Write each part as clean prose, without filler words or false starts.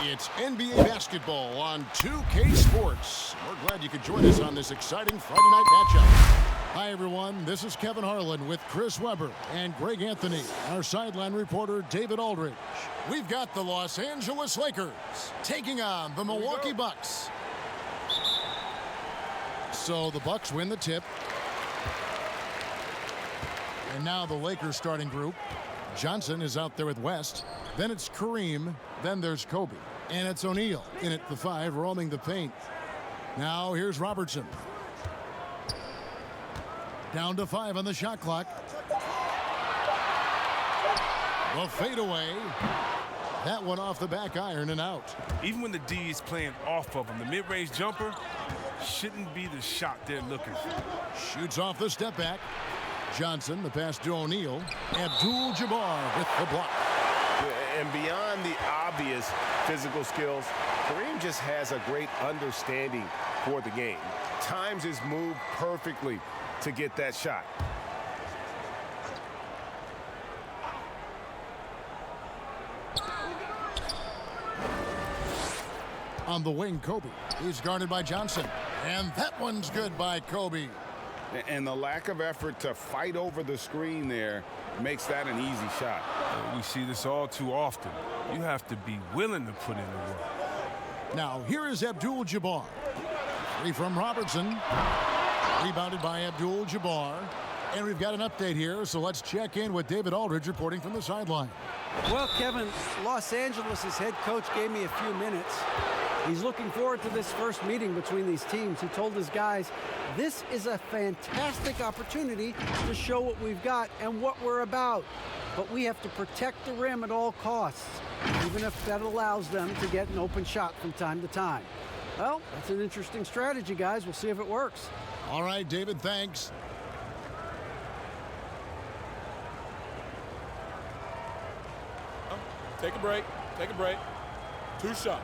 It's NBA basketball on 2K Sports. We're glad you could join us on this exciting Friday night matchup. Hi, everyone. This is Kevin Harlan with Chris Webber and Greg Anthony, our sideline reporter, David Aldridge. We've got the Los Angeles Lakers taking on the Milwaukee Bucks. So the Bucks win the tip. And now the Lakers starting group. Johnson is out there with West. Then it's Kareem. Then there's Kobe. And it's O'Neal in at the 5, roaming the paint. Now here's Robertson. Down to 5 on the shot clock. The fadeaway. That one off the back iron and out. Even when the D is playing off of him, the mid-range jumper shouldn't be the shot they're looking for. Shoots off the step back. Johnson, the pass to O'Neal. Abdul-Jabbar with the block. And beyond the obvious physical skills, Kareem just has a great understanding for the game. Times his move perfectly to get that shot. On the wing, Kobe. He's guarded by Johnson. And that one's good by Kobe. And the lack of effort to fight over the screen there makes that an easy shot. We see this all too often. You have to be willing to put in the work. Now, here is Abdul-Jabbar. Free from Robertson. Rebounded by Abdul-Jabbar. And we've got an update here, so let's check in with David Aldridge reporting from the sideline. Well, Kevin, Los Angeles' head coach gave me a few minutes. He's looking forward to this first meeting between these teams. He told his guys, this is a fantastic opportunity to show what we've got and what we're about. But we have to protect the rim at all costs, even if that allows them to get an open shot from time to time. Well, that's an interesting strategy, guys. We'll see if it works. All right, David, thanks. Take a break. Take a break. 2 shots.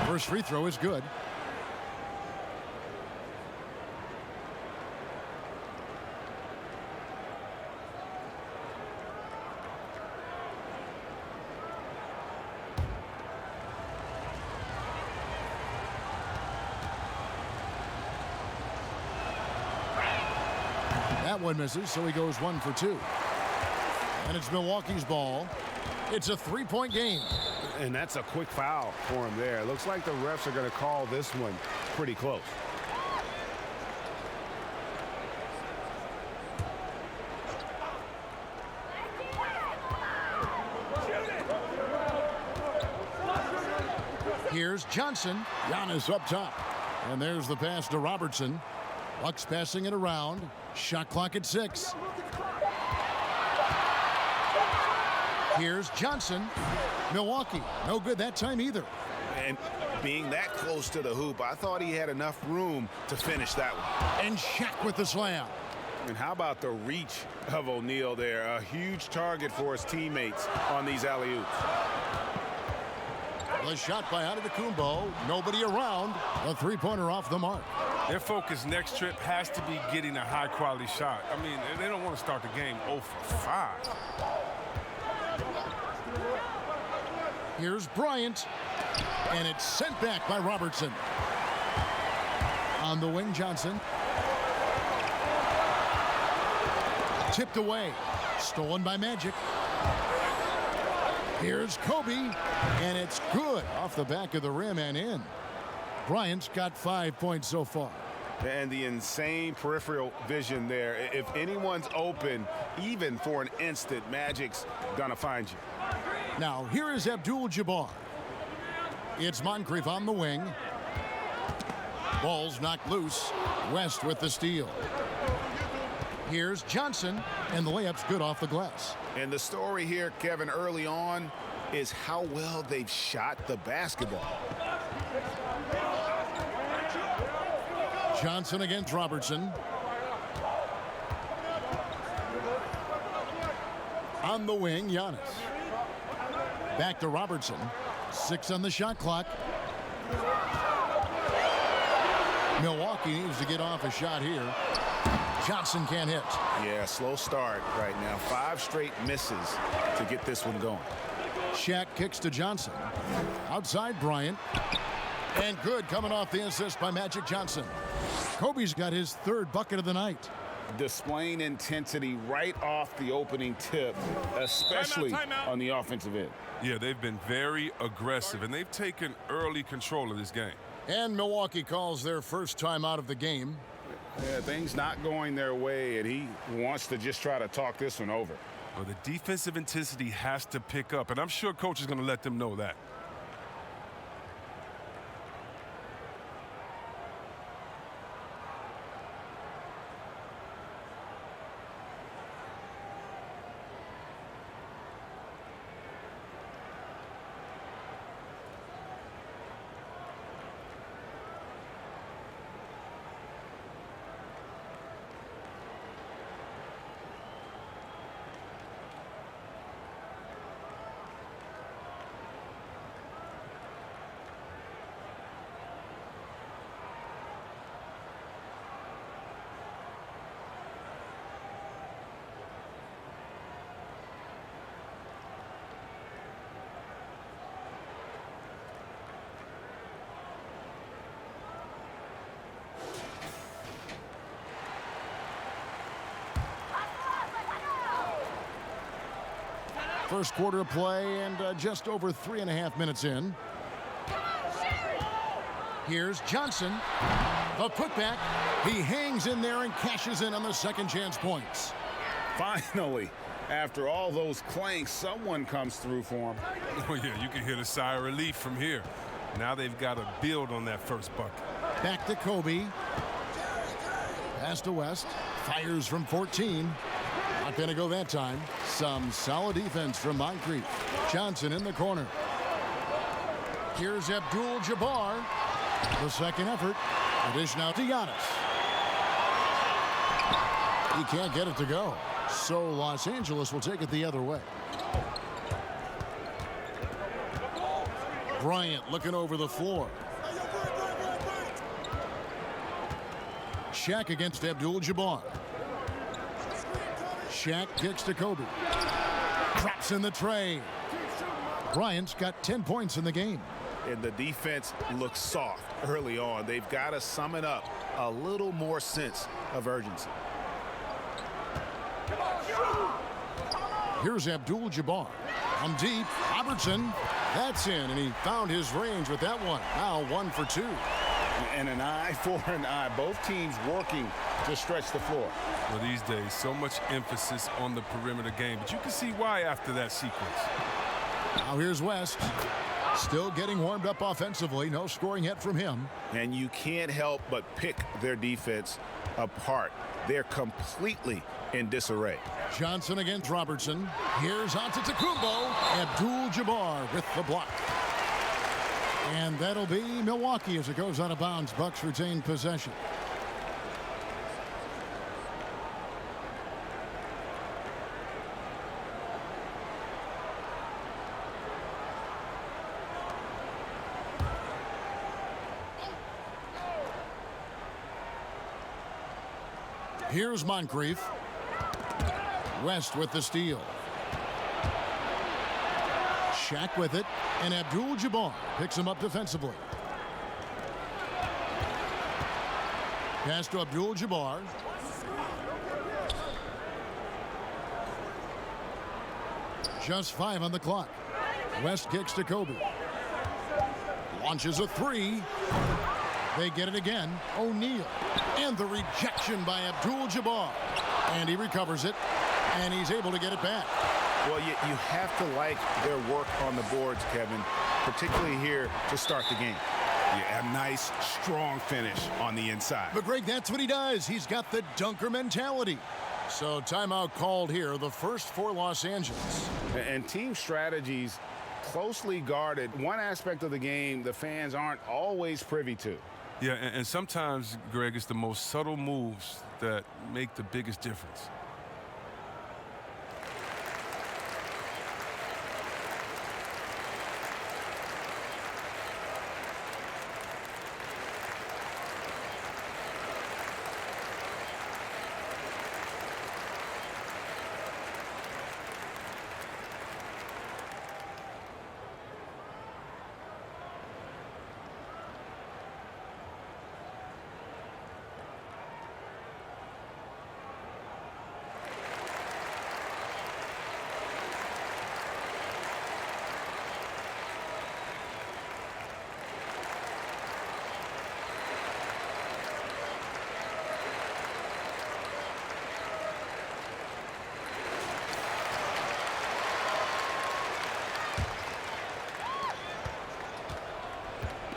First free throw is good. That one misses, so he goes 1 for 2. And it's Milwaukee's ball. It's a 3-point game. And that's a quick foul for him there. Looks like the refs are going to call this one pretty close. Here's Johnson. Giannis up top. And there's the pass to Robertson. Bucks passing it around. Shot clock at 6. Here's Johnson. Milwaukee, no good that time either. And being that close to the hoop, I thought he had enough room to finish that one. And Shaq with the slam. And how about the reach of O'Neal there? A huge target for his teammates on these alley-oops. The shot by Antetokounmpo. Nobody around. A 3-pointer off the mark. Their focus next trip has to be getting a high-quality shot. I mean, they don't want to start the game 0 for 5. Here's Bryant. And it's sent back by Robertson. On the wing, Johnson. Tipped away. Stolen by Magic. Here's Kobe. And it's good off the back of the rim and in. Bryant's got 5 points so far. And the insane peripheral vision there. If anyone's open, even for an instant, Magic's gonna find you. Now, here is Abdul-Jabbar. It's Moncrief on the wing. Ball's knocked loose. West with the steal. Here's Johnson, and the layup's good off the glass. And the story here, Kevin, early on, is how well they've shot the basketball. Johnson against Robertson. On the wing, Giannis. Back to Robertson. 6 on the shot clock. Milwaukee needs to get off a shot here. Johnson can't hit. Yeah, slow start right now. 5 straight misses to get this one going. Shaq kicks to Johnson. Outside Bryant. And good coming off the assist by Magic Johnson. Kobe's got his 3rd bucket of the night. Displaying intensity right off the opening tip, especially on the offensive end. Yeah, they've been very aggressive, and they've taken early control of this game. And Milwaukee calls their first time out of the game. Yeah, things not going their way, and he wants to just try to talk this one over. Well, the defensive intensity has to pick up, and I'm sure coach is going to let them know that. First quarter of play and just over 3.5 minutes in. Here's Johnson. The putback. He hangs in there and cashes in on the second chance points. Finally, after all those clanks, someone comes through for him. Oh, yeah, you can hear the sigh of relief from here. Now they've got to build on that first bucket. Back to Kobe. Pass to West. Fires from 14. Not going to go that time. Some solid defense from Moncrief. Johnson in the corner. Here's Abdul-Jabbar. The second effort. The dish now to Giannis. He can't get it to go. So Los Angeles will take it the other way. Bryant looking over the floor. Shaq against Abdul-Jabbar. Shaq kicks to Kobe. Drops in the tray. Bryant's got 10 points in the game. And the defense looks soft early on. They've got to sum it up. A little more sense of urgency. Here's Abdul-Jabbar. From deep, Robertson. That's in, and he found his range with that one. Now 1 for 2. And an eye for an eye. Both teams working to stretch the floor. Well, these days, so much emphasis on the perimeter game, but you can see why after that sequence. Now here's West. Still getting warmed up offensively. No scoring yet from him. And you can't help but pick their defense apart. They're completely in disarray. Johnson against Robertson. Here's Antetokounmpo. Abdul-Jabbar with the block. And that'll be Milwaukee as it goes out of bounds. Bucks retain possession. Here's Moncrief. West with the steal. Shaq with it, and Abdul-Jabbar picks him up defensively. Pass to Abdul-Jabbar. Just 5 on the clock. West kicks to Kobe. Launches a 3. They get it again. O'Neal. And the rejection by Abdul-Jabbar. And he recovers it, and he's able to get it back. Well, you have to like their work on the boards, Kevin, particularly here to start the game. Yeah, a nice, strong finish on the inside. But, Greg, that's what he does. He's got the dunker mentality. So timeout called here, the first for Los Angeles. And team strategies closely guarded. One aspect of the game the fans aren't always privy to. Yeah, and sometimes, Greg, it's the most subtle moves that make the biggest difference.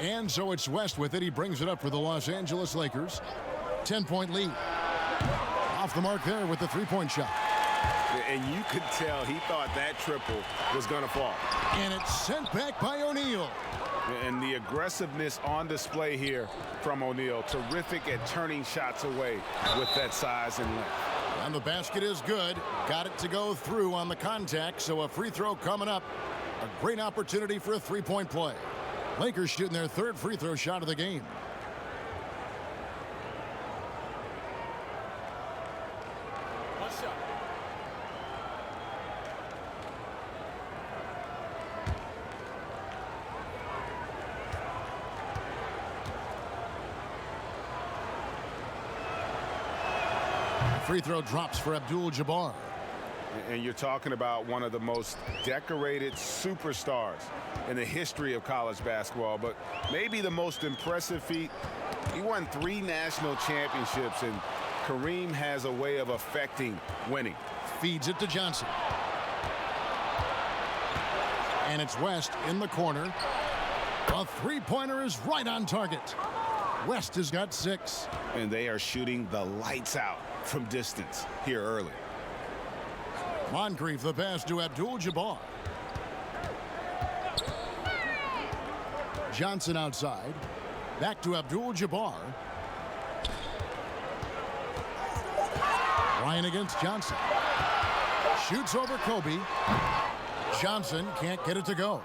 And so it's West with it. He brings it up for the Los Angeles Lakers. 10-point lead. Off the mark there with the three-point shot. And you could tell he thought that triple was going to fall. And it's sent back by O'Neal. And the aggressiveness on display here from O'Neal. Terrific at turning shots away with that size and length. And the basket is good. Got it to go through on the contact, so a free throw coming up. A great opportunity for a three-point play. Lakers shooting their third free throw shot of the game. One shot. Free throw drops for Abdul-Jabbar. And you're talking about one of the most decorated superstars in the history of college basketball, but maybe the most impressive feat. He won 3 national championships, and Kareem has a way of affecting winning. Feeds it to Johnson. And it's West in the corner. A three-pointer is right on target. West has got 6. And they are shooting the lights out from distance here early. Moncrief the pass to Abdul-Jabbar. Johnson outside. Back to Abdul-Jabbar. Ryan against Johnson. Shoots over Kobe. Johnson can't get it to go.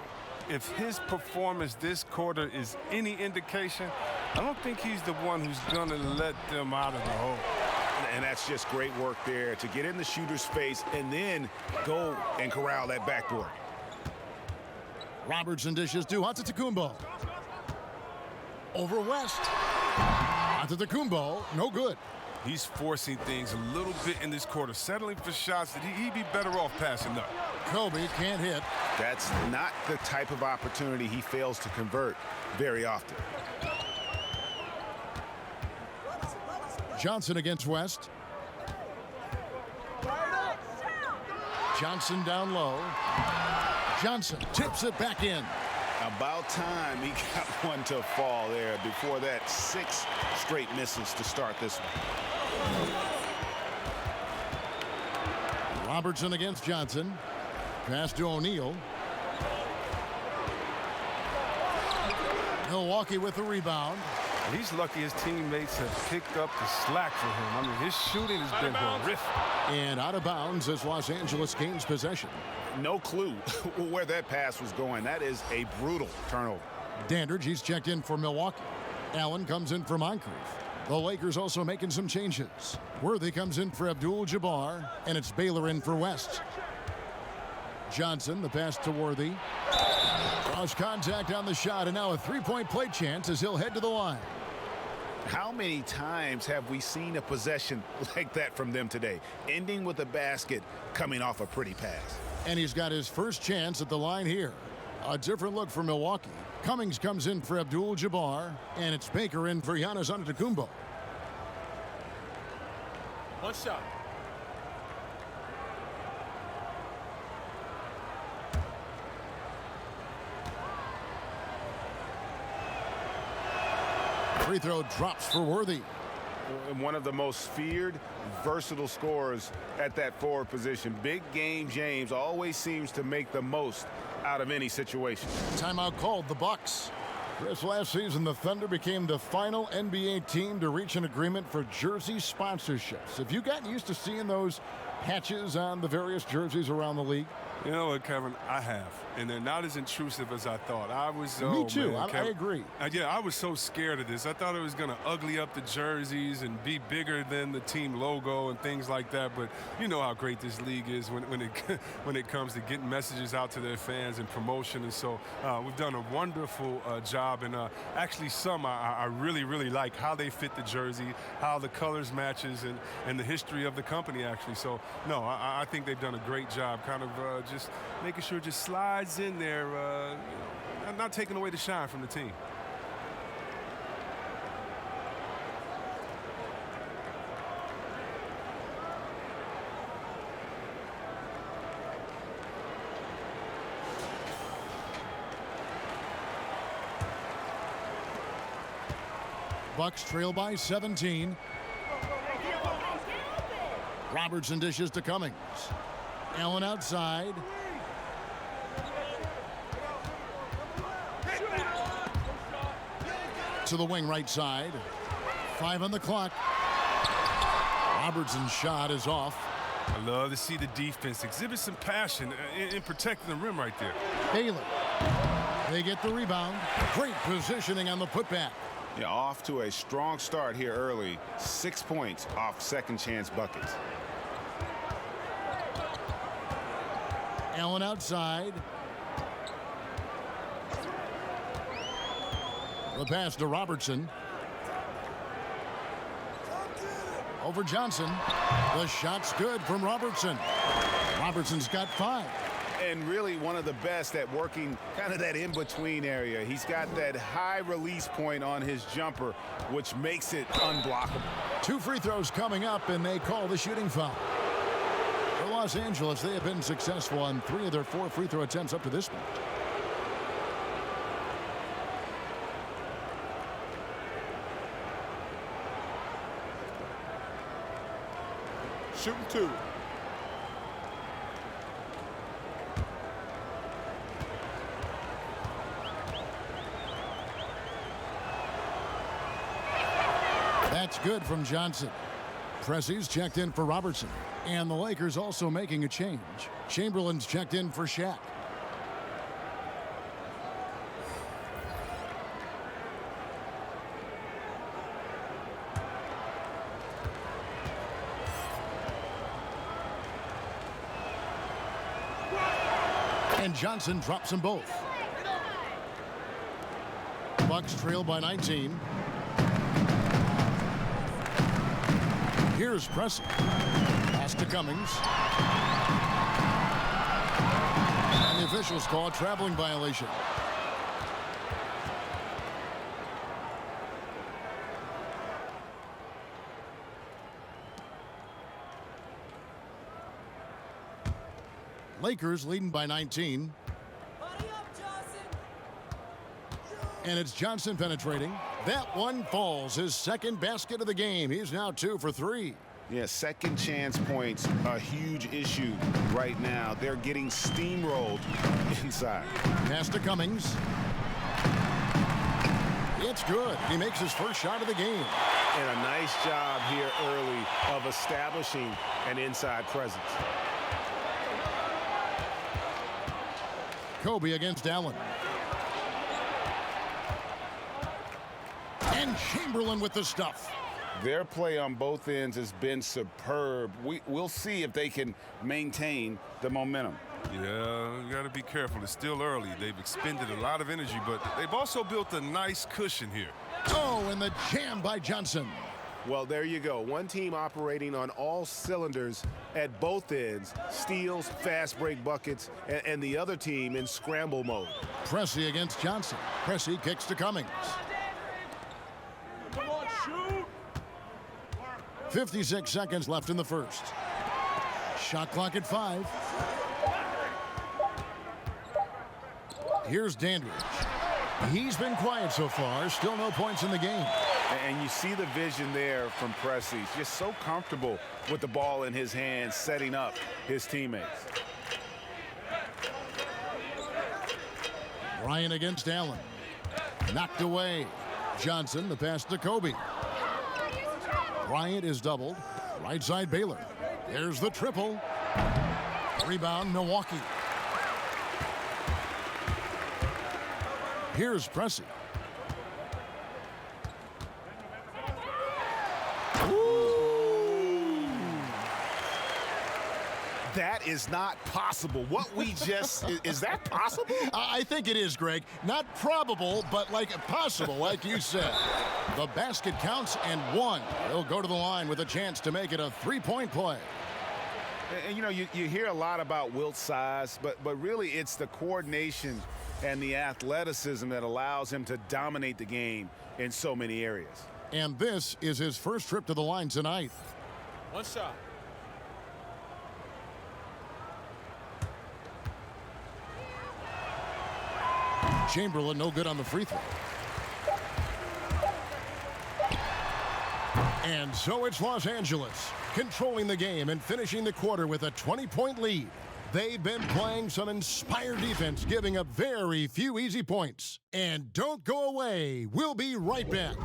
If his performance this quarter is any indication, I don't think he's the one who's going to let them out of the hole. And that's just great work there to get in the shooter's face and then go and corral that backboard. Robertson dishes to Antetokounmpo. Over West. Antetokounmpo, no good. He's forcing things a little bit in this quarter, settling for shots that he'd be better off passing up. Kobe can't hit. That's not the type of opportunity he fails to convert very often. Johnson against West. Johnson down low. Johnson tips it back in. About time he got one to fall there. Before that, 6 straight misses to start this one. Robertson against Johnson. Pass to O'Neal. Milwaukee with the rebound. He's lucky his teammates have picked up the slack for him. I mean, his shooting has been horrific. And out of bounds as Los Angeles gains possession. No clue where that pass was going. That is a brutal turnover. Dandridge, he's checked in for Milwaukee. Allen comes in for Moncrief. The Lakers also making some changes. Worthy comes in for Abdul-Jabbar, and it's Baylor in for West. Johnson, the pass to Worthy. Cross contact on the shot, and now a three-point play chance as he'll head to the line. How many times have we seen a possession like that from them today, ending with a basket coming off a pretty pass? And he's got his first chance at the line here. A different look for Milwaukee. Cummings comes in for Abdul-Jabbar, and it's Baker in for Giannis Antetokounmpo. One shot. Free throw drops for Worthy. One of the most feared, versatile scorers at that forward position. Big game James always seems to make the most out of any situation. Timeout called the Bucks. Chris, last season the Thunder became the final NBA team to reach an agreement for jersey sponsorships. Have you gotten used to seeing those patches on the various jerseys around the league? You know what, Kevin? I have. And they're not as intrusive as I thought. I was. Me too. Man, I agree. Yeah, I was so scared of this. I thought it was going to ugly up the jerseys and be bigger than the team logo and things like that. But you know how great this league is when it comes to getting messages out to their fans and promotion. And so we've done a wonderful job. And actually, some I really, really like how they fit the jersey, how the colors matches, and the history of the company, actually. So, no, I think they've done a great job kind of just making sure it just slides in there, not taking away the shine from the team. Bucks trail by 17. Robertson dishes to Cummings. Allen outside. To the wing right side. 5 on the clock. Robertson's shot is off. I love to see the defense exhibit some passion in protecting the rim right there. Bailey. They get the rebound. Great positioning on the putback. Yeah, off to a strong start here early. 6 points off second chance buckets. Allen outside. The pass to Robertson. Over Johnson. The shot's good from Robertson. Robertson's got 5. And really one of the best at working kind of that in-between area. He's got that high release point on his jumper, which makes it unblockable. 2 free throws coming up, and they call the shooting foul. For Los Angeles, they have been successful on 3 of their 4 free throw attempts up to this point. Shooting 2. That's good from Johnson. Pressey's checked in for Robertson. And the Lakers also making a change. Chamberlain's checked in for Shaq. And Johnson drops them both. Bucks trail by 19. Here's Pressey. Pass to Cummings. And the officials call a traveling violation. Lakers leading by 19. And it's Johnson penetrating. That one falls. His second basket of the game. He's now 2 for 3. Yeah, second chance points, a huge issue right now. They're getting steamrolled inside. Pass to Cummings. It's good. He makes his first shot of the game. And a nice job here early of establishing an inside presence. Kobe against Allen. And Chamberlain with the stuff. Their play on both ends has been superb. We'll see if they can maintain the momentum. Yeah, you got to be careful. It's still early. They've expended a lot of energy, but they've also built a nice cushion here. Oh, and the jam by Johnson. Well, there you go. One team operating on all cylinders at both ends. Steals, fast break buckets, and the other team in scramble mode. Pressey against Johnson. Pressey kicks to Cummings. 56 seconds left in the first. Shot clock at 5. Here's Dandridge. He's been quiet so far. Still no points in the game. And you see the vision there from Pressey. He's just so comfortable with the ball in his hands, setting up his teammates. Bryant against Allen. Knocked away. Johnson, the pass to Kobe. Bryant is doubled. Right side Baylor. There's the triple. Rebound Milwaukee. Here's Pressey. That is not possible. What we just, is that possible? I think it is, Greg. Not probable, but like possible, like you said. The basket counts and 1. He'll go to the line with a chance to make it a 3-point play. And you know, you hear a lot about Wilt's size, but really it's the coordination and the athleticism that allows him to dominate the game in so many areas. And this is his first trip to the line tonight. One shot. Chamberlain no good on the free throw. And so it's Los Angeles, controlling the game and finishing the quarter with a 20-point lead. They've been playing some inspired defense, giving up very few easy points. And don't go away. We'll be right back.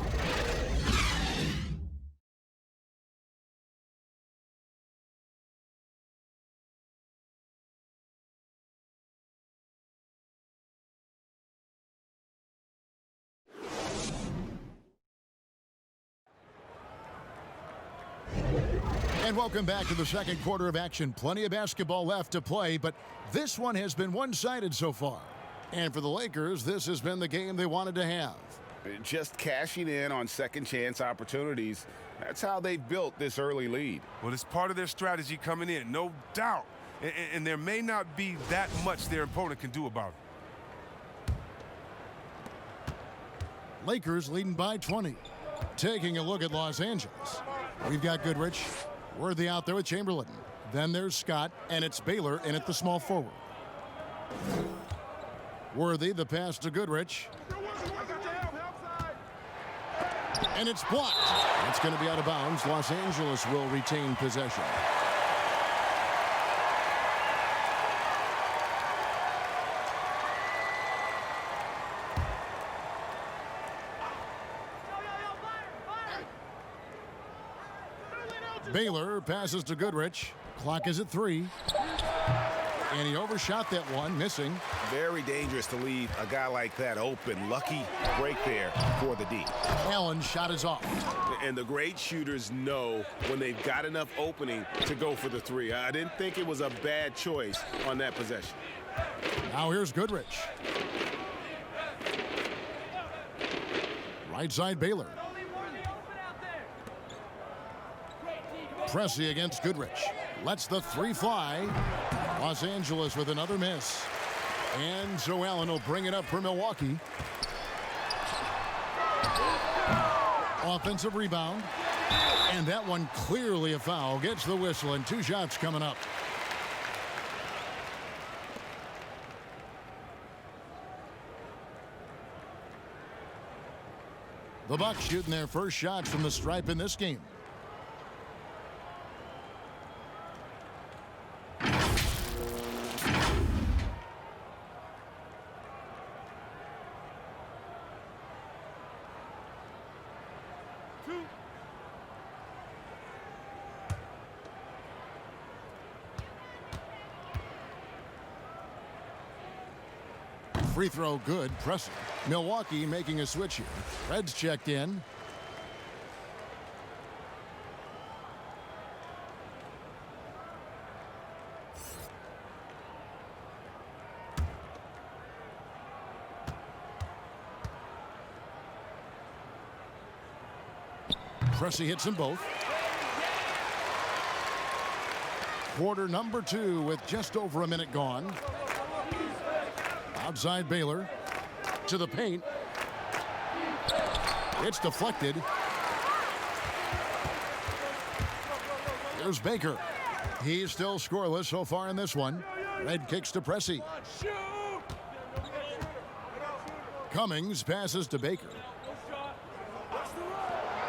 And welcome back to the second quarter of action. Plenty of basketball left to play, but this one has been one-sided so far. And for the Lakers, this has been the game they wanted to have. Just cashing in on second chance opportunities. That's how they built this early lead. Well, it's part of their strategy coming in, no doubt. And there may not be that much their opponent can do about it. Lakers leading by 20. Taking a look at Los Angeles. We've got Goodrich. Worthy out there with Chamberlain. Then there's Scott, and it's Baylor in at the small forward. Worthy, the pass to Goodrich. And it's blocked. It's going to be out of bounds. Los Angeles will retain possession. Baylor passes to Goodrich. Clock is at 3. And he overshot that one, missing. Very dangerous to leave a guy like that open. Lucky break there for the D. Allen's shot is off. And the great shooters know when they've got enough opening to go for the 3. I didn't think it was a bad choice on that possession. Now here's Goodrich. Right side Baylor. Pressey against Goodrich. Lets the 3 fly. Los Angeles with another miss. And so Allen will bring it up for Milwaukee. Offensive rebound. And that one clearly a foul. Gets the whistle and 2 shots coming up. The Bucks shooting their first shots from the stripe in this game. Free throw good. Pressing. Milwaukee making a switch here. Reds checked in. Pressey hits them both. Quarter number 2 with just over a minute gone. Outside Baylor to the paint. It's deflected. There's Baker. He's still scoreless so far in this one. Red kicks to Pressey. Cummings passes to Baker.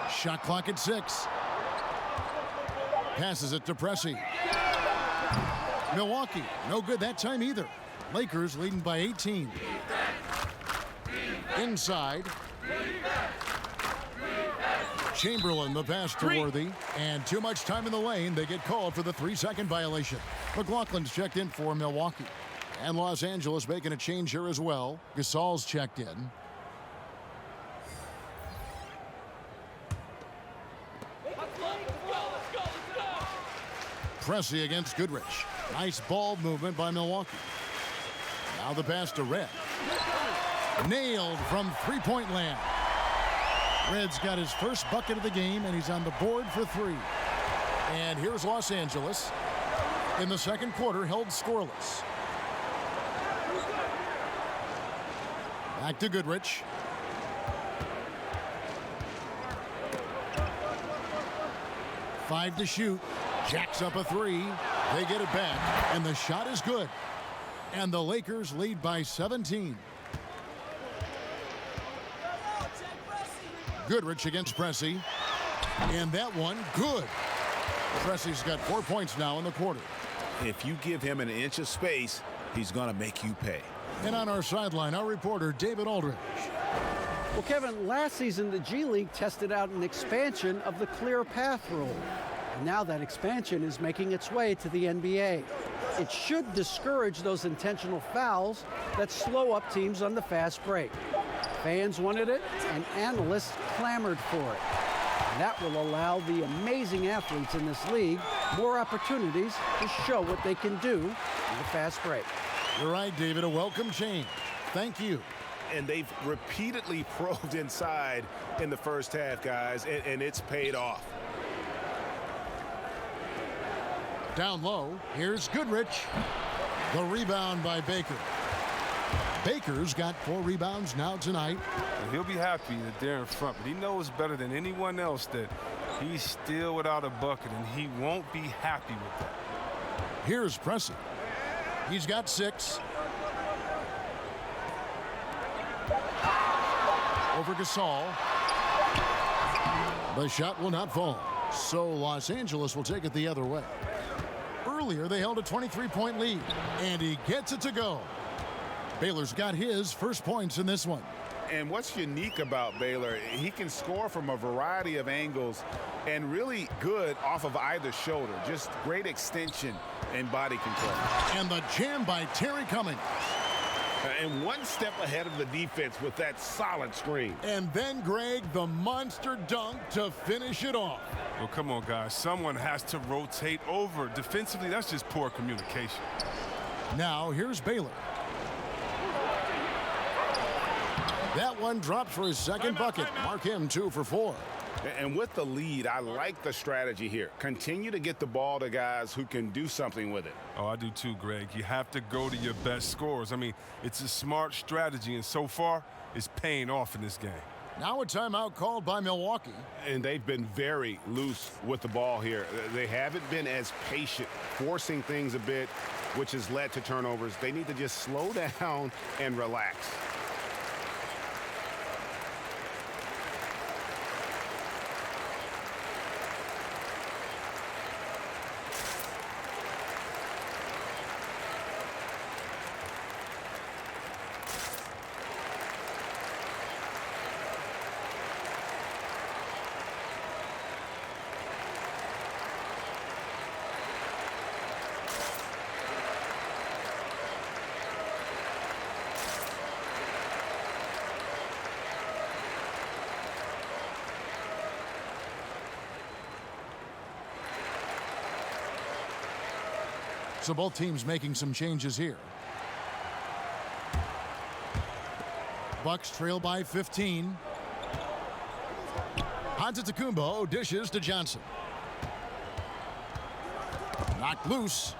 Shot clock at 6. Passes it to Pressey. Milwaukee, no good that time either. Lakers leading by 18. Inside. Chamberlain, the pass to Worthy. And too much time in the lane. They get called for the 3-second violation. McLaughlin's checked in for Milwaukee. And Los Angeles making a change here as well. Gasol's checked in. Pressey against Goodrich. Nice ball movement by Milwaukee. Now the pass to Red. Nailed from three-point land. Red's got his first bucket of the game, and he's on the board for 3. And here's Los Angeles. In the second quarter, held scoreless. Back to Goodrich. Five to shoot. Jacks up a 3. They get it back, and the shot is good. And the Lakers lead by 17. Goodrich against Pressey. And that one, good. Pressey's got 4 points now in the quarter. If you give him an inch of space, he's going to make you pay. And on our sideline, our reporter, David Aldridge. Well, Kevin, last season, the G League tested out an expansion of the clear path rule. And now that expansion is making its way to the NBA. It should discourage those intentional fouls that slow up teams on the fast break. Fans wanted it, and analysts clamored for it. And that will allow the amazing athletes in this league more opportunities to show what they can do in the fast break. You're right, David. A welcome change. Thank you. And they've repeatedly probed inside in the first half, guys, and it's paid off. Down low, here's Goodrich. The rebound by Baker. Baker's got 4 rebounds now tonight. And he'll be happy that they're in front, but he knows better than anyone else that he's still without a bucket, and he won't be happy with that. Here's Pressey. He's got 6. Over Gasol. The shot will not fall. So Los Angeles will take it the other way. Earlier, they held a 23-point lead, and he gets it to go. Baylor's got his first points in this one. And what's unique about Baylor, he can score from a variety of angles and really good off of either shoulder. Just great extension and body control. And the jam by Terry Cummings. And one step ahead of the defense with that solid screen. And then, Greg, the monster dunk to finish it off. Well, come on, guys. Someone has to rotate over. Defensively, that's just poor communication. Now, here's Baylor. That one dropped for his second bucket. Mark him 2 for 4. And with the lead, I like the strategy here. Continue to get the ball to guys who can do something with it. Oh, I do too, Greg. You have to go to your best scorers. I mean, it's a smart strategy, and so far, it's paying off in this game. Now a timeout called by Milwaukee. And they've been very loose with the ball here. They haven't been as patient, forcing things a bit, which has led to turnovers. They need to just slow down and relax. So both teams making some changes here. Bucks trail by 15. Antetokounmpo dishes to Johnson. Knocked loose.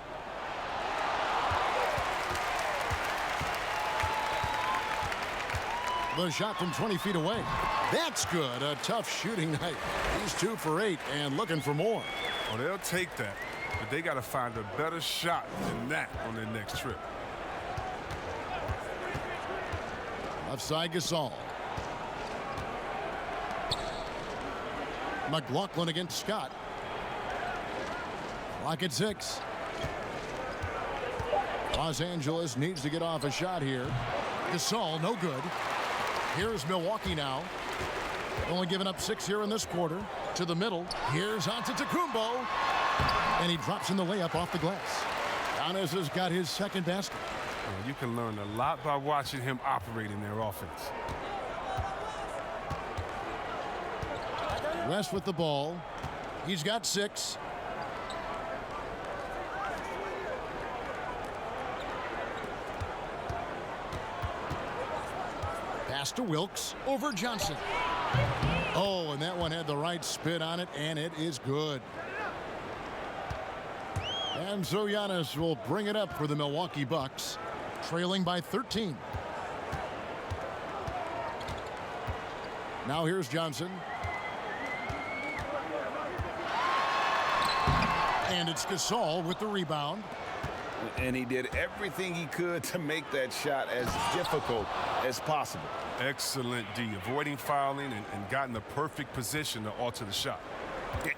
The shot from 20 feet away. That's good. A tough shooting night. He's 2 for 8 and looking for more. Oh, they'll take that. But they got to find a better shot than that on their next trip. Left side Gasol. McLaughlin against Scott. Clock at 6. Los Angeles needs to get off a shot here. Gasol, no good. Here's Milwaukee now. Only giving up 6 here in this quarter. To the middle. Here's Antetokounmpo. And he drops in the layup off the glass. Giannis has got his second basket. Well, you can learn a lot by watching him operate in their offense. West with the ball. He's got 6. Pass to Wilkes over Johnson. Oh, and that one had the right spin on it, and it is good. And so Giannis will bring it up for the Milwaukee Bucks, trailing by 13. Now here's Johnson. And it's Gasol with the rebound. And he did everything he could to make that shot as difficult as possible. Excellent D, avoiding fouling and got in the perfect position to alter the shot.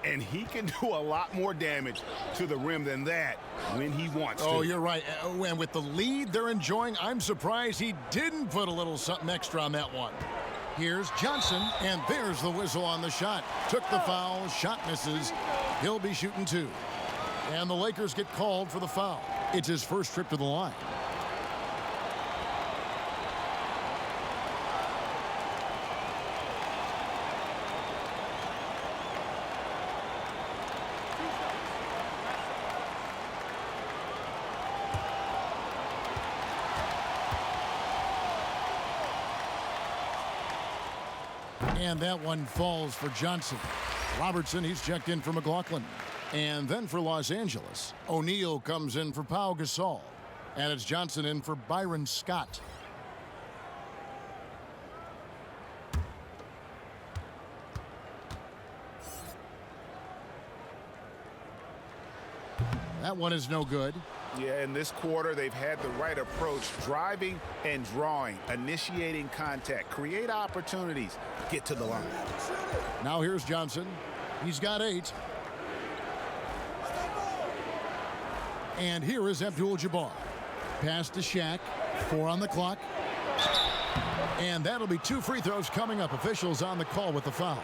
And he can do a lot more damage to the rim than that when he wants to. Oh, you're right. And with the lead they're enjoying, I'm surprised he didn't put a little something extra on that one. Here's Johnson, and there's the whistle on the shot. Took the foul, shot misses. He'll be shooting 2. And the Lakers get called for the foul. It's his first trip to the line. And that one falls for Johnson. Robertson, he's checked in for McLaughlin. And then for Los Angeles, O'Neal comes in for Pau Gasol. And it's Johnson in for Byron Scott. That one is no good. Yeah, in this quarter, they've had the right approach, driving and drawing, initiating contact, create opportunities, get to the line. Now here's Johnson. He's got 8. And here is Abdul-Jabbar. Pass to Shaq. 4 on the clock. And that'll be 2 free throws coming up. Officials on the call with the foul.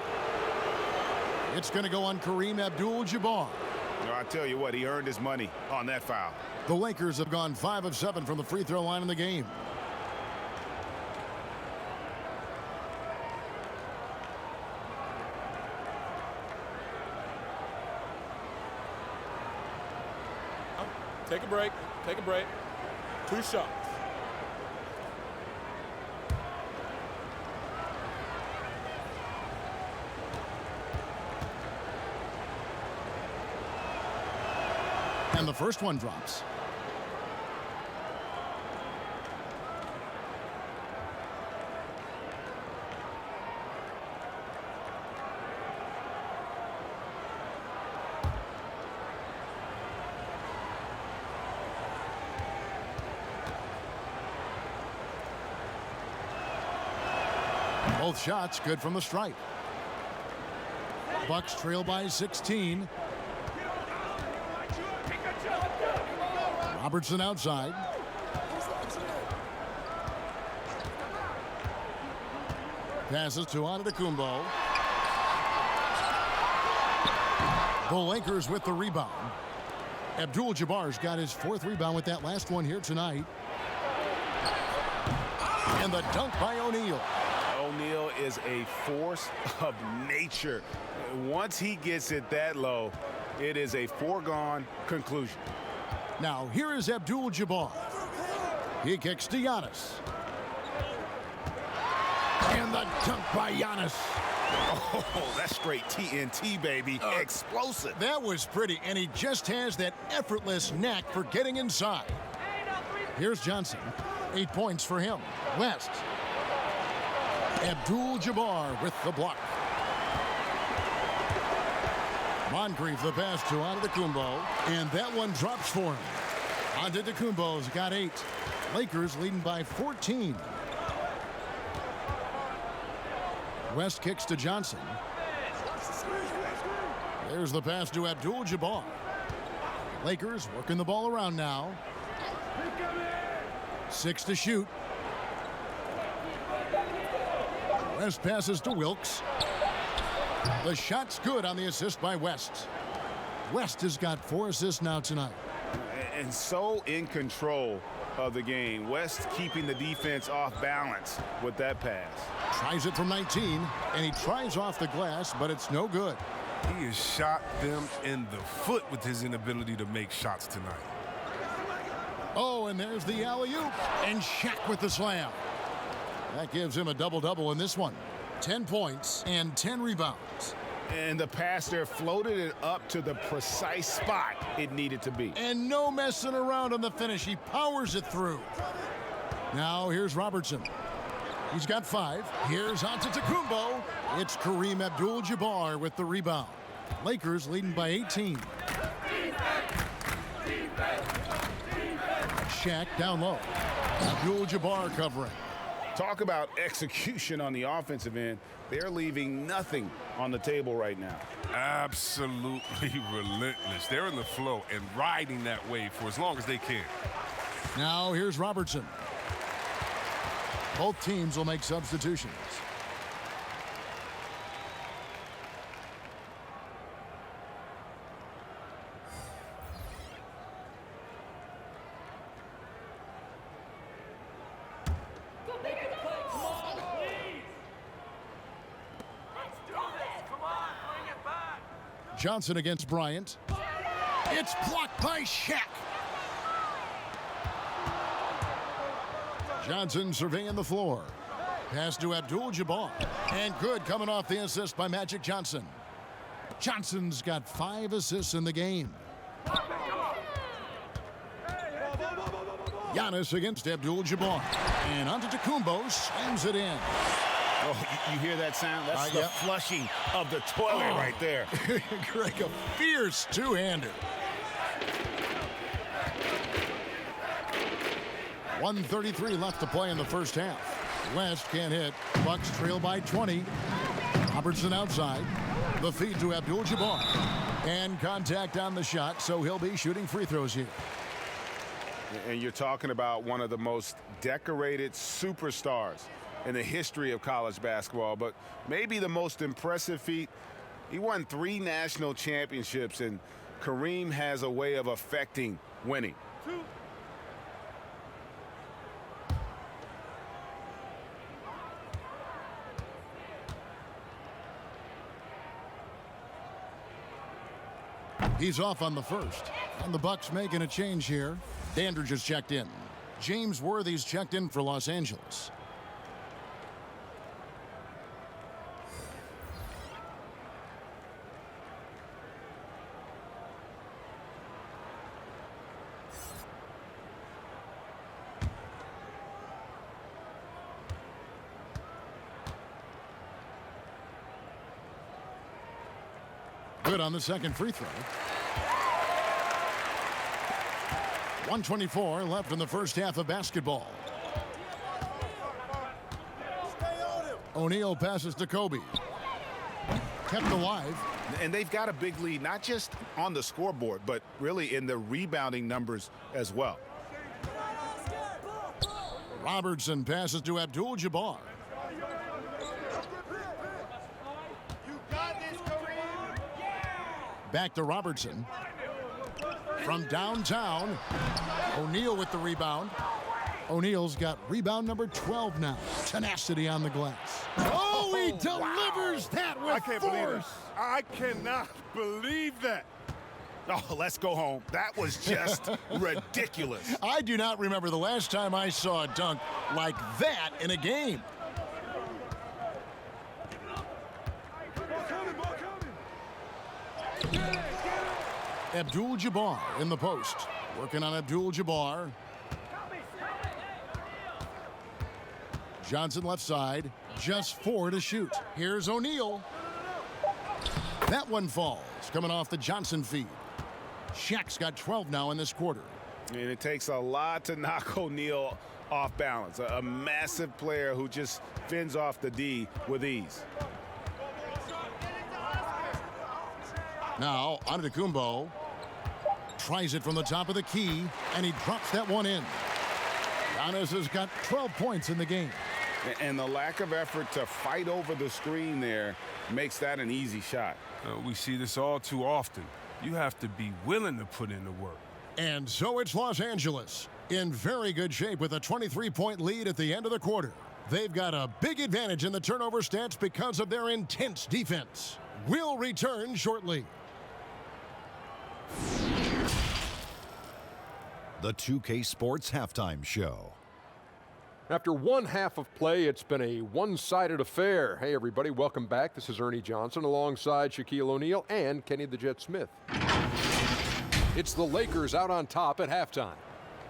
It's going to go on Kareem Abdul-Jabbar. No, I tell you what, he earned his money on that foul. The Lakers have gone 5 of 7 from the free throw line in the game. Take a break. Take a break. 2 shots. And the first one drops. Both shots good from the stripe. Bucks trail by 16. Robertson outside. Passes to Antetokounmpo. The Lakers with the rebound. Abdul-Jabbar's got his 4th rebound with that last one here tonight. And the dunk by O'Neal. O'Neal is a force of nature. Once he gets it that low, it is a foregone conclusion. Now, here is Abdul-Jabbar. He kicks to Giannis. And the dunk by Giannis. Oh, that's straight TNT, baby. Explosive. That was pretty, and he just has that effortless knack for getting inside. Here's Johnson. 8 points for him. West. Abdul-Jabbar with the block. Moncrief the pass to Antetokounmpo, and that one drops for him. Antetokounmpo's got 8. Lakers leading by 14. West kicks to Johnson. There's the pass to Abdul-Jabbar. Lakers working the ball around now. 6 to shoot. West passes to Wilkes. The shot's good on the assist by West. West has got 4 assists now tonight. And so in control of the game. West keeping the defense off balance with that pass. Tries it from 19, and he tries off the glass, but it's no good. He has shot them in the foot with his inability to make shots tonight. Oh, and there's the alley-oop, and Shaq with the slam. That gives him a double-double in this one. 10 points and 10 rebounds. And the pass there floated it up to the precise spot it needed to be. And no messing around on the finish. He powers it through. Now here's Robertson. He's got 5. Here's Antetokounmpo. It's Kareem Abdul-Jabbar with the rebound. Lakers leading by 18. Shaq down low. Abdul-Jabbar covering. Talk about execution on the offensive end. They're leaving nothing on the table right now. Absolutely relentless. They're in the flow and riding that wave for as long as they can. Now here's Robertson. Both teams will make substitutions. Johnson against Bryant. It's blocked by Shaq. Johnson surveying the floor. Pass to Abdul-Jabbar. And good coming off the assist by Magic Johnson. Johnson's got 5 assists in the game. Giannis against Abdul-Jabbar. And Antetokounmpo slams it in. Oh, you hear that sound? That's the flushing of the toilet right there. Greg, a fierce two-hander. 1:33 left to play in the first half. West can't hit. Bucks trail by 20. Robertson outside. The feed to Abdul-Jabbar. And contact on the shot, so he'll be shooting free throws here. And you're talking about one of the most decorated superstars in the history of college basketball, but maybe the most impressive feat. He won 3 national championships, and Kareem has a way of affecting winning. He's off on the first, and the Bucks making a change here. Dandridge has checked in. James Worthy's checked in for Los Angeles. Good on the second free throw. 1:24 left in the first half of basketball. O'Neal passes to Kobe. Kept alive. And they've got a big lead, not just on the scoreboard, but really in the rebounding numbers as well. Robertson passes to Abdul-Jabbar. Back to Robertson. From downtown, O'Neal with the rebound. O'Neal's got rebound number 12 now. Tenacity on the glass. Oh, he delivers that with force. I cannot believe that. Oh, let's go home. That was just ridiculous. I do not remember the last time I saw a dunk like that in a game. Abdul-Jabbar in the post. Working on Abdul-Jabbar. Johnson left side. Just 4 to shoot. Here's O'Neal. That one falls. Coming off the Johnson feed. Shaq's got 12 now in this quarter. And it takes a lot to knock O'Neal off balance. A massive player who just fends off the D with ease. Now, Antetokounmpo tries it from the top of the key, and he drops that one in. Giannis has got 12 points in the game. And the lack of effort to fight over the screen there makes that an easy shot. We see this all too often. You have to be willing to put in the work. And so it's Los Angeles in very good shape with a 23-point lead at the end of the quarter. They've got a big advantage in the turnover stats because of their intense defense. We'll return shortly. The 2K Sports Halftime Show. After one half of play, it's been a one-sided affair. Hey, everybody, welcome back. This is Ernie Johnson alongside Shaquille O'Neal and Kenny the Jet Smith. It's the Lakers out on top at halftime.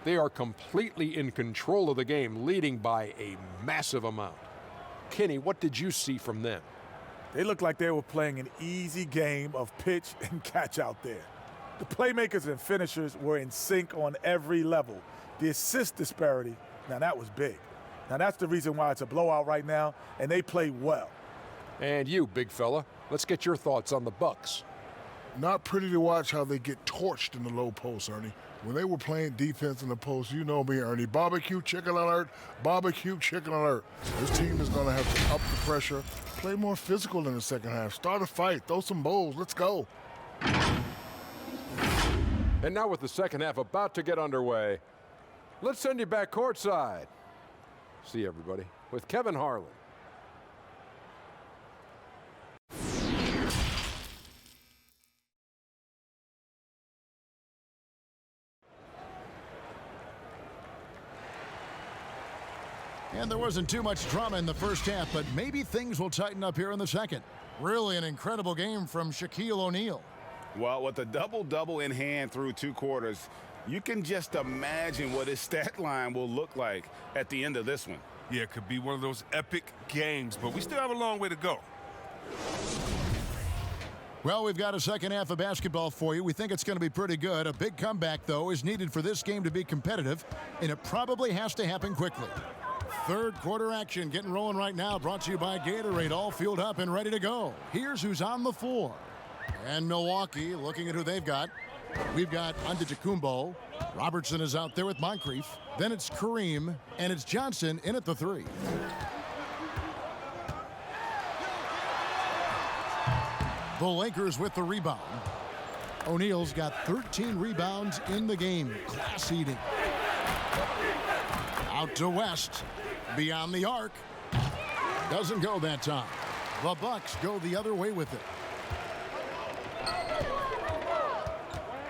They are completely in control of the game, leading by a massive amount. Kenny, what did you see from them? They looked like they were playing an easy game of pitch and catch out there. The playmakers and finishers were in sync on every level. The assist disparity, now that was big. Now, that's the reason why it's a blowout right now, and they play well. And you, big fella, let's get your thoughts on the Bucks. Not pretty to watch how they get torched in the low post, Ernie. When they were playing defense in the post, you know me, Ernie. Barbecue chicken alert, barbecue chicken alert. This team is going to have to up the pressure, play more physical in the second half, start a fight, throw some bowls, let's go. And now with the second half about to get underway, let's send you back courtside. See everybody with Kevin Harlan. And there wasn't too much drama in the first half, but maybe things will tighten up here in the second. Really an incredible game from Shaquille O'Neal. Well, with a double-double in hand through 2 quarters, you can just imagine what his stat line will look like at the end of this one. Yeah, it could be one of those epic games, but we still have a long way to go. Well, we've got a second half of basketball for you. We think it's going to be pretty good. A big comeback, though, is needed for this game to be competitive, and it probably has to happen quickly. Third quarter action getting rolling right now, brought to you by Gatorade, all fueled up and ready to go. Here's who's on the floor. And Milwaukee, looking at who they've got. We've got Antetokounmpo. Robertson is out there with Moncrief. Then it's Kareem, and it's Johnson in at the 3. The Lakers with the rebound. O'Neal's got 13 rebounds in the game. Class eating. Out to West. Beyond the arc. Doesn't go that time. The Bucks go the other way with it.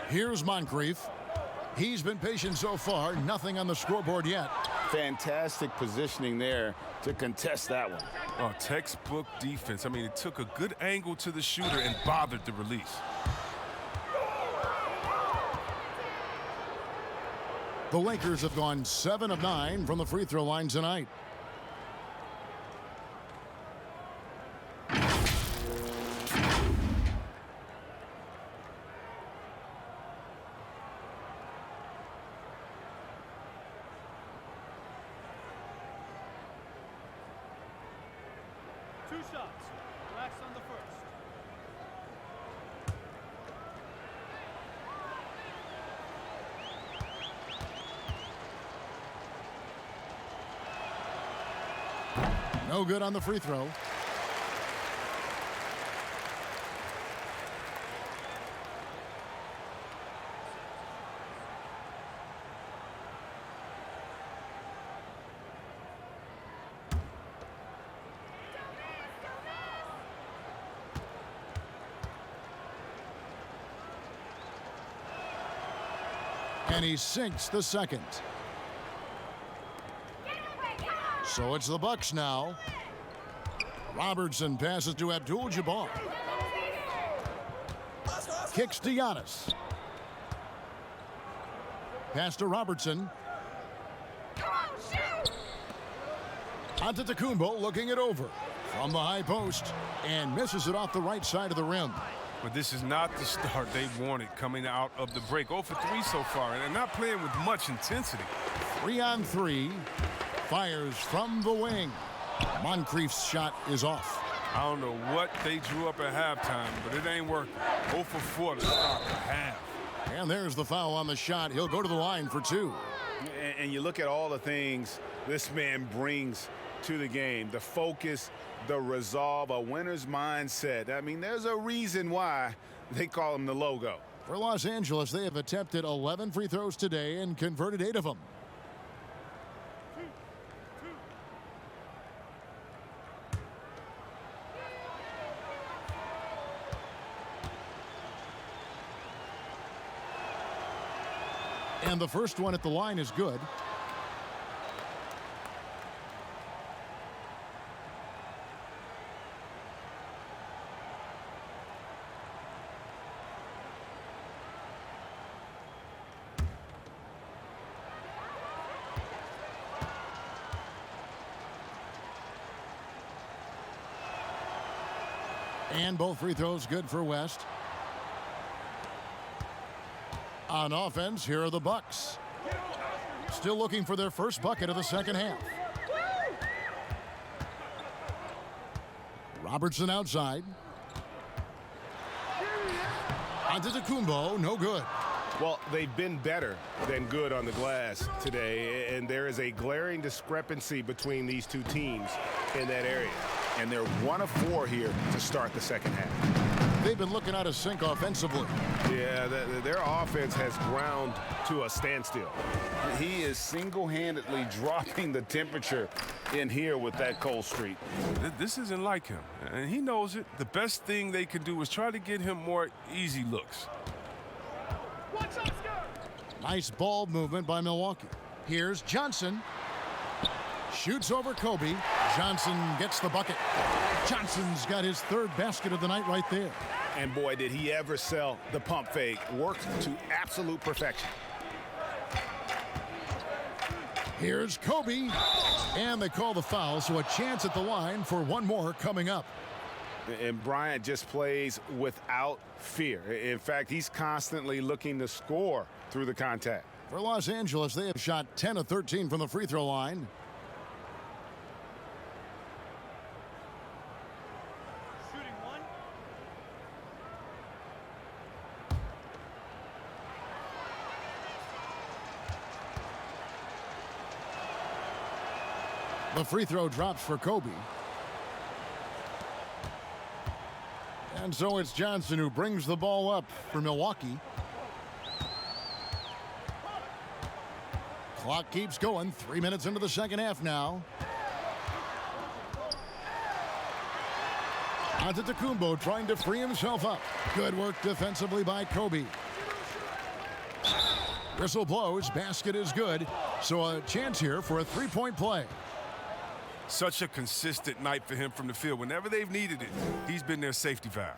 Here's Moncrief. He's been patient so far. Nothing on the scoreboard yet. Fantastic positioning there to contest that one. Oh, textbook defense. I mean, it took a good angle to the shooter and bothered the release. The Lakers have gone 7 of 9 from the free throw line tonight. Two shots. Relax on the first. No good on the free throw. And he sinks the second. So it's the Bucks now. Robertson passes to Abdul-Jabbar. Kicks to Giannis. Pass to Robertson. Antetokounmpo looking it over from the high post and misses it off the right side of the rim. But this is not the start they wanted coming out of the break. 0 for 3 so far, and they're not playing with much intensity. 3 on 3. Fires from the wing. Moncrief's shot is off. I don't know what they drew up at halftime, but it ain't working. 0 for 4 to start the half. And there's the foul on the shot. He'll go to the line for 2. And you look at all the things this man brings to the game. The focus, the resolve, a winner's mindset. I mean, there's a reason why they call him the logo. For Los Angeles, they have attempted 11 free throws today and converted 8 of them. And the first one at the line is good. And both free throws good for West. On offense, here are the Bucks. Still looking for their first bucket of the second half. Robertson outside. Antetokounmpo, no good. Well, they've been better than good on the glass today, and there is a glaring discrepancy between these two teams in that area. And they're 1 of 4 here to start the second half. They've been looking out of sync offensively. Yeah, their offense has ground to a standstill. He is single-handedly dropping the temperature in here with that cold streak. This isn't like him, and he knows it. The best thing they can do is try to get him more easy looks. Nice ball movement by Milwaukee. Here's Johnson. Shoots over Kobe. Johnson gets the bucket. Johnson's got his 3rd basket of the night right there. And boy, did he ever sell the pump fake. Worked to absolute perfection. Here's Kobe. And they call the foul, so a chance at the line for one more coming up. And Bryant just plays without fear. In fact, he's constantly looking to score through the contact. For Los Angeles, they have shot 10 of 13 from the free throw line. Shooting 1. The free throw drops for Kobe. And so it's Johnson who brings the ball up for Milwaukee. Clock keeps going. 3 minutes into the second half now. Antetokounmpo trying to free himself up. Good work defensively by Kobe. Whistle blows. Basket is good. So a chance here for a three-point play. Such a consistent night for him from the field. Whenever they've needed it, he's been their safety valve.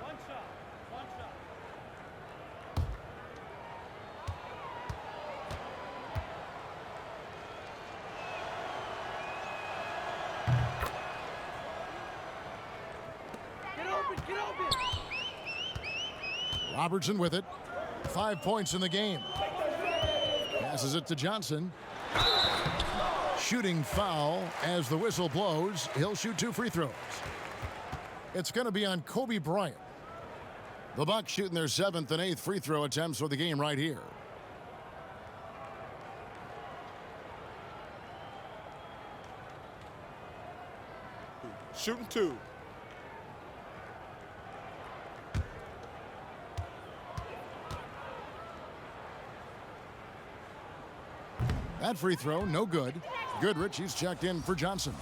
One shot. One shot. Get open! Robertson with it. 5 points in the game. Passes it to Johnson. Shooting foul as the whistle blows. He'll shoot 2 free throws. It's going to be on Kobe Bryant. The Bucks shooting their 7th and 8th free throw attempts for the game right here. Shooting 2. That free throw, no good. Goodrich, he's checked in for Johnson.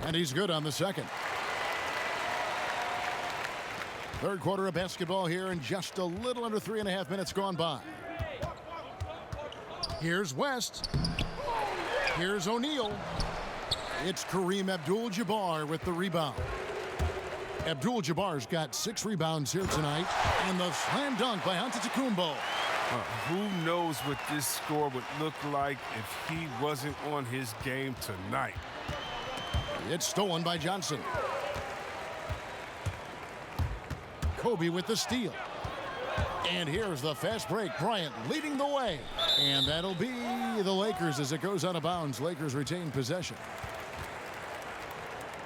And he's good on the second. Third quarter of basketball here, and just a little under 3.5 minutes gone by. Here's West. Here's O'Neal. It's Kareem Abdul-Jabbar with the rebound. Abdul-Jabbar's got 6 rebounds here tonight, and the slam dunk by Antetokounmpo. Who knows what this score would look like if he wasn't on his game tonight. It's stolen by Johnson. Kobe with the steal. And here's the fast break. Bryant leading the way. And that'll be the Lakers as it goes out of bounds. Lakers retain possession.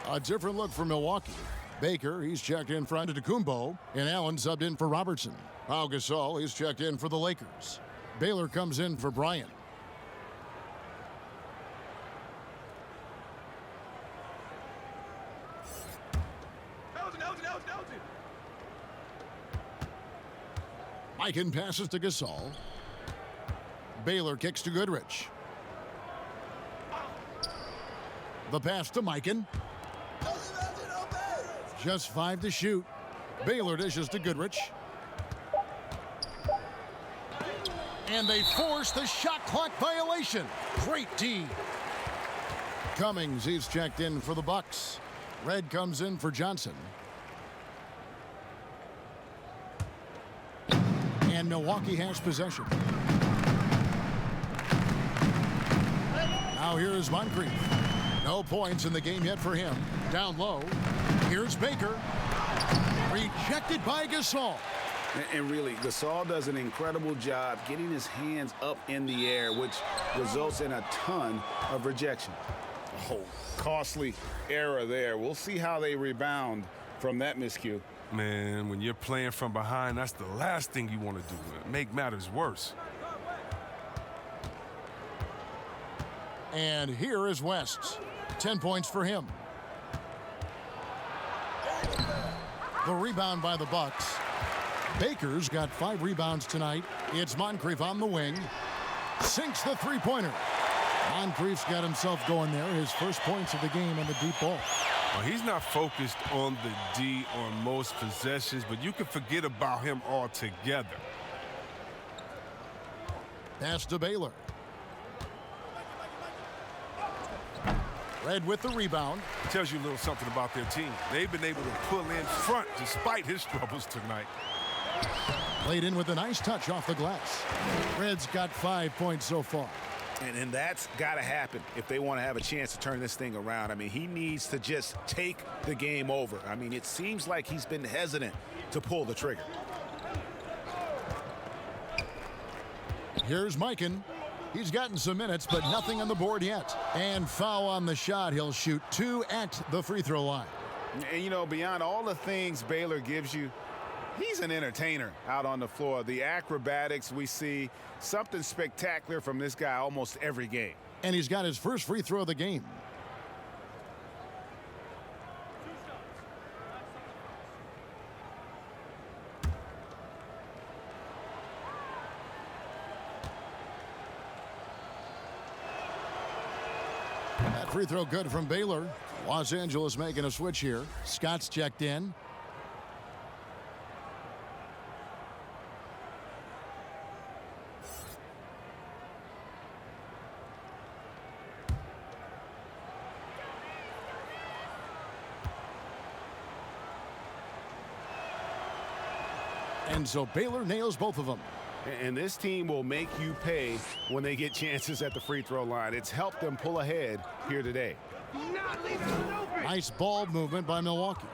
A different look for Milwaukee. Baker, he's checked in for Antetokounmpo. And Allen subbed in for Robertson. Pau Gasol, he's checked in for the Lakers. Baylor comes in for Bryant. Mikan passes to Gasol. Baylor kicks to Goodrich. The pass to Mikan. Just 5 to shoot. Baylor dishes to Goodrich. And they force the shot clock violation. Great D. Cummings, he's checked in for the Bucks. Red comes in for Johnson. And Milwaukee has possession. Now here is Moncrief. No points in the game yet for him. Down low. Here's Baker. Rejected by Gasol. And really, Gasol does an incredible job getting his hands up in the air, which results in a ton of rejection. Oh, costly error there. We'll see how they rebound from that miscue. Man, when you're playing from behind, that's the last thing you want to do. Make matters worse. And here is West. 10 points for him. The rebound by the Bucks. Baker's got 5 rebounds tonight. It's Moncrief on the wing. Sinks the three-pointer. Moncrief's got himself going there. His first points of the game on the deep ball. Well, he's not focused on the D on most possessions, but you can forget about him altogether. Pass to Baylor. Red with the rebound. Tells you a little something about their team. They've been able to pull in front despite his troubles tonight. Played in with a nice touch off the glass. Red's got 5 points so far. And that's got to happen if they want to have a chance to turn this thing around. I mean, he needs to just take the game over. I mean, it seems like he's been hesitant to pull the trigger. Here's Mikan. He's gotten some minutes, but nothing on the board yet. And foul on the shot. He'll shoot 2 at the free throw line. And, you know, beyond all the things Baylor gives you, he's an entertainer out on the floor. The acrobatics we see, something spectacular from this guy almost every game. And he's got his first free throw of the game. That free throw good from Baylor. Los Angeles making a switch here. Scott's checked in. And so Baylor nails both of them. And this team will make you pay when they get chances at the free throw line. It's helped them pull ahead here today. Nice ball movement by Milwaukee.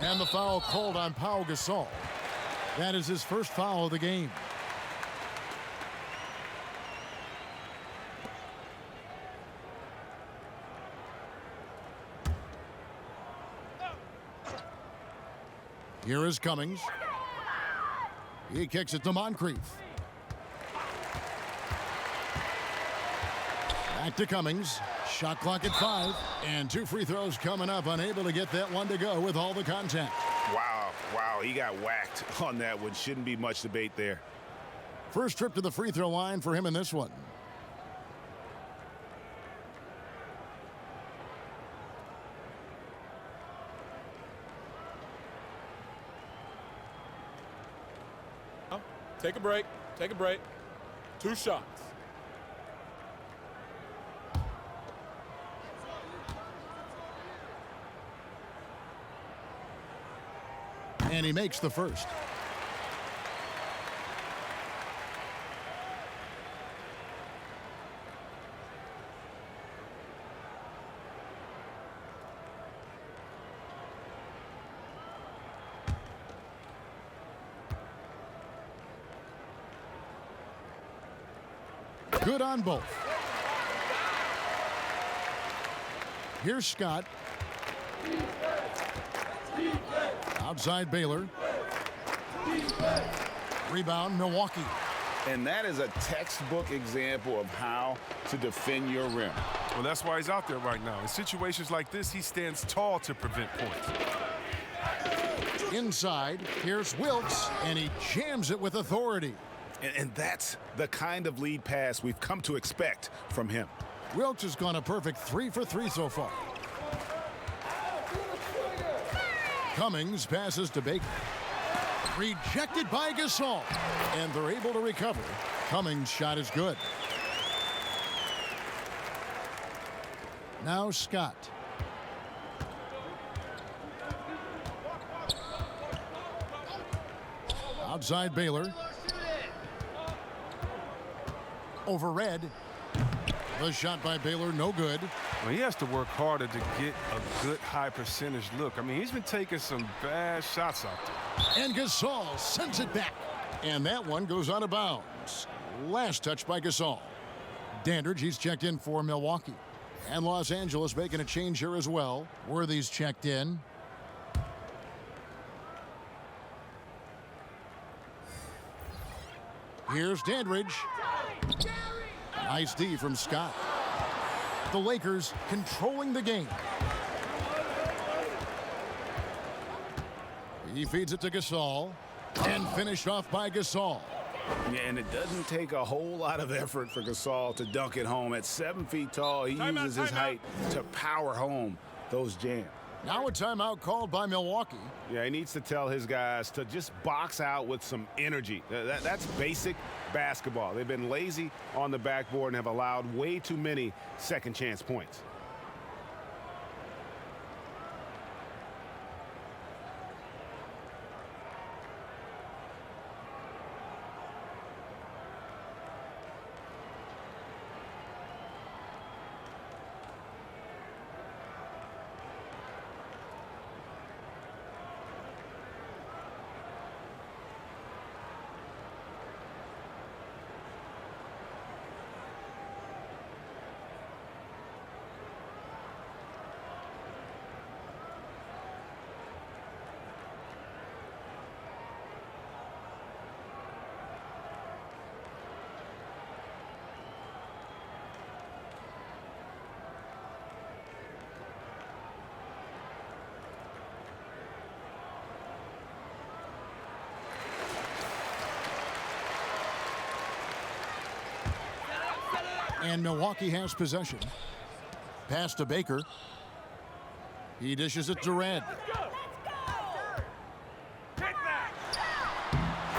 And the foul called on Pau Gasol. That is his first foul of the game. Here is Cummings. He kicks it to Moncrief. Back to Cummings. Shot clock at 5. And 2 free throws coming up. Unable to get that one to go with all the contact. Wow, he got whacked on that one. Shouldn't be much debate there. First trip to the free throw line for him in this one. Take a break. Take a break. 2 shots. And he makes the first. Good on both. Here's Scott. Outside Baylor. Rebound Milwaukee. And that is a textbook example of how to defend your rim. Well, that's why he's out there right now. In situations like this, he stands tall to prevent points. Inside, here's Wilkes, and he jams it with authority. And that's the kind of lead pass we've come to expect from him. Wilkes has gone a perfect 3 for 3 so far. Cummings passes to Baker. Rejected by Gasol. And they're able to recover Cummings' shot is good. Now Scott. Outside Baylor. Over Red. The shot by Baylor, no good. Well, he has to work harder to get a good high percentage look. I mean, he's been taking some bad shots out there. And Gasol sends it back. And that one goes out of bounds. Last touch by Gasol. Dandridge, he's checked in for Milwaukee. And Los Angeles making a change here as well. Worthy's checked in. Here's Dandridge. Nice D from Scott. The Lakers controlling the game. He feeds it to Gasol. And finished off by Gasol. Yeah, and it doesn't take a whole lot of effort for Gasol to dunk it home. At 7 feet tall, he uses his height to power home those jams. Now a timeout called by Milwaukee. Yeah, he needs to tell his guys to just box out with some energy. That's basic basketball. They've been lazy on the backboard and have allowed way too many second chance points. And Milwaukee has possession. Pass to Baker. He dishes it to Red.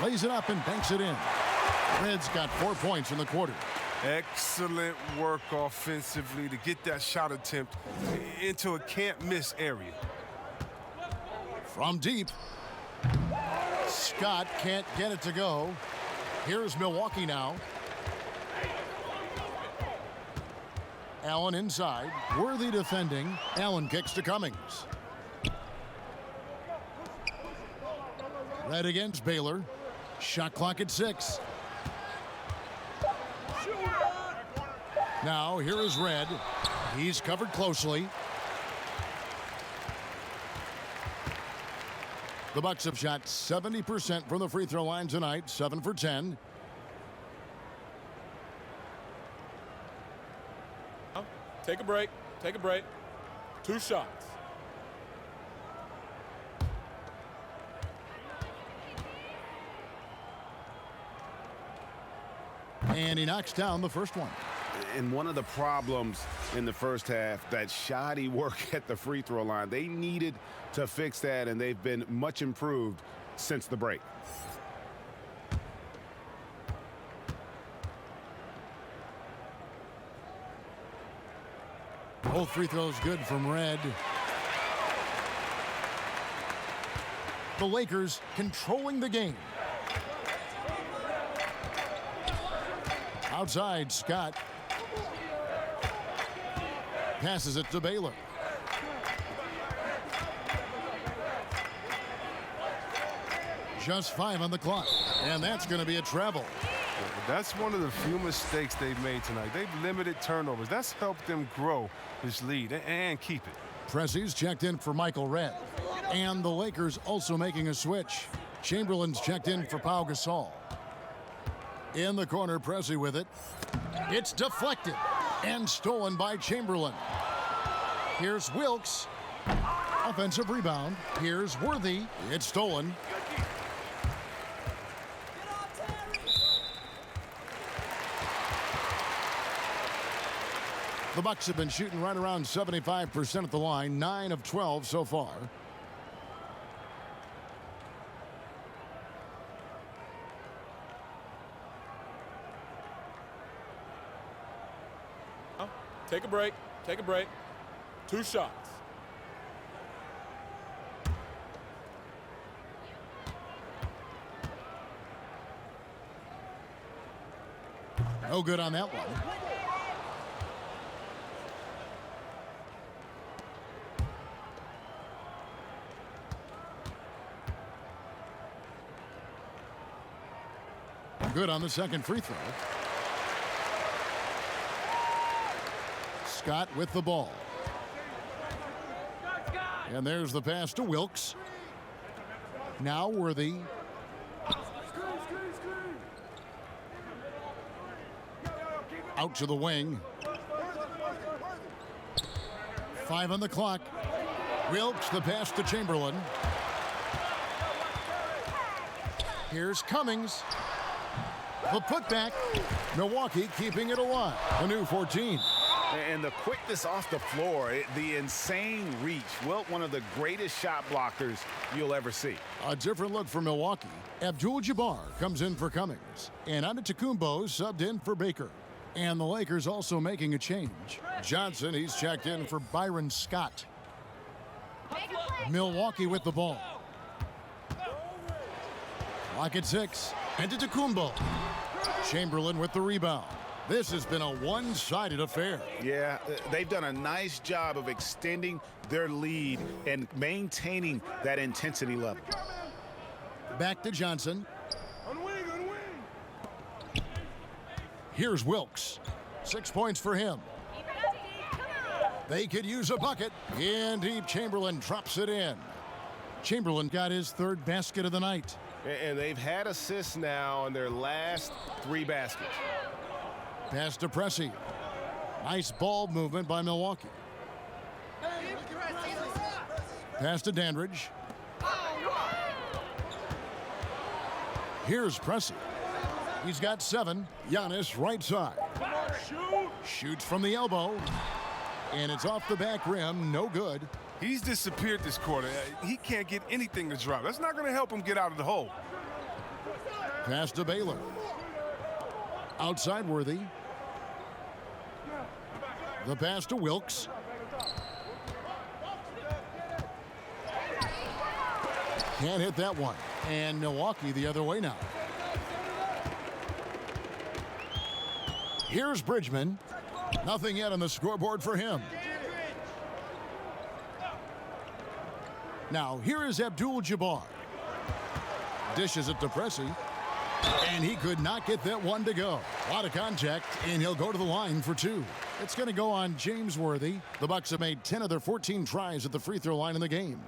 Lays it up and banks it in. Red's got 4 points in the quarter. Excellent work offensively to get that shot attempt into a can't-miss area. From deep. Scott can't get it to go. Here's Milwaukee now. Allen inside. Worthy defending. Allen kicks to Cummings. Red against Baylor. Shot clock at 6. Now here is Red. He's covered closely. The Bucks have shot 70% from the free throw line tonight. 7 for 10. Take a break. Take a break. 2 shots. And he knocks down the first one. And one of the problems in the first half, that shoddy work at the free throw line. They needed to fix that, and they've been much improved since the break. Both free throws good from Red. The Lakers controlling the game. Outside, Scott. Passes it to Baylor. Just 5 on the clock. And that's going to be a travel. That's one of the few mistakes they've made tonight. They've limited turnovers. That's helped them grow this lead and keep it. Pressey's checked in for Michael Red. And the Lakers also making a switch. Chamberlain's checked in for Pau Gasol. In the corner, Pressey with it. It's deflected and stolen by Chamberlain. Here's Wilkes. Offensive rebound. Here's Worthy. It's stolen. The Bucks have been shooting right around 75% at the line, 9 of 12 so far. Take a break. Take a break. 2 shots. No good on that one. Good on the second free throw. Scott with the ball. And there's the pass to Wilkes. Now Worthy. Out to the wing. 5 on the clock. Wilkes, the pass to Chamberlain. Here's Cummings. The putback. Milwaukee keeping it alive. A new 14. And the quickness off the floor, the insane reach. Wilt, one of the greatest shot blockers you'll ever see. A different look for Milwaukee. Abdul-Jabbar comes in for Cummings. And Antetokounmpo subbed in for Baker. And the Lakers also making a change. Johnson, he's checked in for Byron Scott. Milwaukee with the ball. Clock at 6. Antetokounmpo. Chamberlain with the rebound. This has been a one-sided affair. Yeah, they've done a nice job of extending their lead and maintaining that intensity level. Back to Johnson. Here's Wilkes. 6 points for him. They could use a bucket. In deep, Chamberlain drops it in. Chamberlain got his 3rd basket of the night. And they've had assists now in their last 3 baskets. Pass to Pressey. Nice ball movement by Milwaukee. Pass to Dandridge. Here's Pressey. He's got 7. Giannis right side. Shoots from the elbow. And it's off the back rim. No good. He's disappeared this quarter. He can't get anything to drop. That's not going to help him get out of the hole. Pass to Baylor. Outside Worthy. The pass to Wilkes. Can't hit that one. And Milwaukee the other way now. Here's Bridgman. Nothing yet on the scoreboard for him. Now here is Abdul-Jabbar. Dishes it to Pressey. And he could not get that one to go. A lot of contact, and he'll go to the line for 2. It's going to go on James Worthy. The Bucks have made 10 of their 14 tries at the free throw line in the game.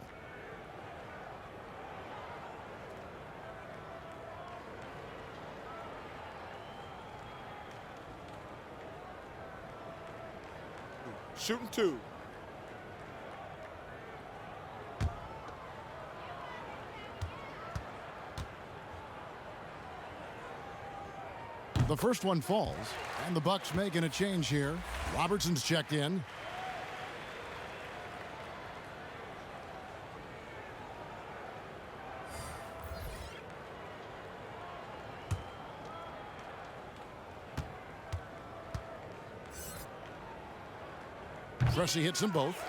Shooting 2. The first one falls, and the Bucks making a change here. Robertson's checked in. Pressey hits them both.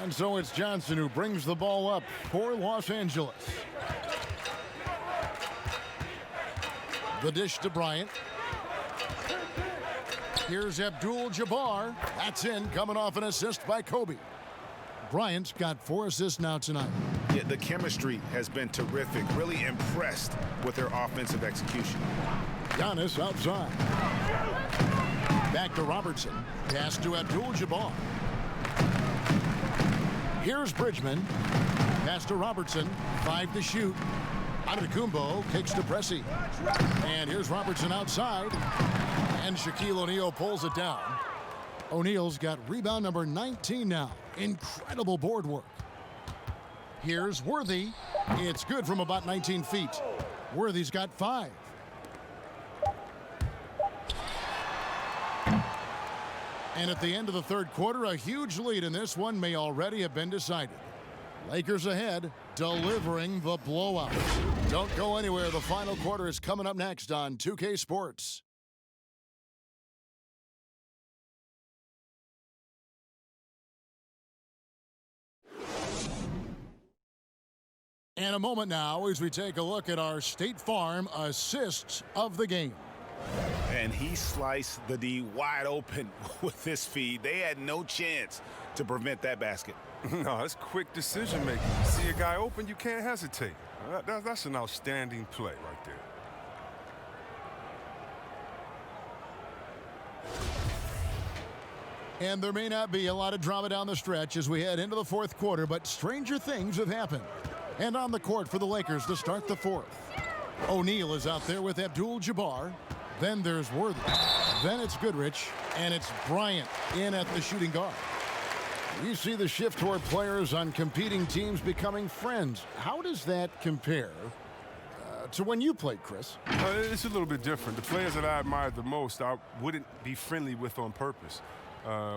And so it's Johnson who brings the ball up for Los Angeles. The dish to Bryant. Here's Abdul-Jabbar. That's in, coming off an assist by Kobe. Bryant's got 4 assists now tonight. Yeah, the chemistry has been terrific. Really impressed with their offensive execution. Giannis outside. Back to Robertson. Pass to Abdul-Jabbar. Here's Bridgman. Pass to Robertson. 5 to shoot. Antetokounmpo kicks to Pressey. And here's Robertson outside. And Shaquille O'Neal pulls it down. O'Neal's got rebound number 19 now. Incredible board work. Here's Worthy. It's good from about 19 feet. Worthy's got 5. And at the end of the 3rd quarter, a huge lead in this one may already have been decided. Lakers ahead, delivering the blowout. Don't go anywhere. The final quarter is coming up next on 2K Sports. And a moment now as we take a look at our State Farm assists of the game. And he sliced the D wide open with this feed. They had no chance to prevent that basket. No, that's quick decision making. See a guy open, you can't hesitate. That's an outstanding play right there. And there may not be a lot of drama down the stretch as we head into the fourth quarter, but stranger things have happened. And on the court for the Lakers to start the fourth. O'Neal is out there with Abdul-Jabbar. Then there's Worthy. Then it's Goodrich. And it's Bryant in at the shooting guard. You see the shift toward players on competing teams becoming friends. How does that compare to when you played, Chris? It's a little bit different. The players that I admired the most, I wouldn't be friendly with on purpose.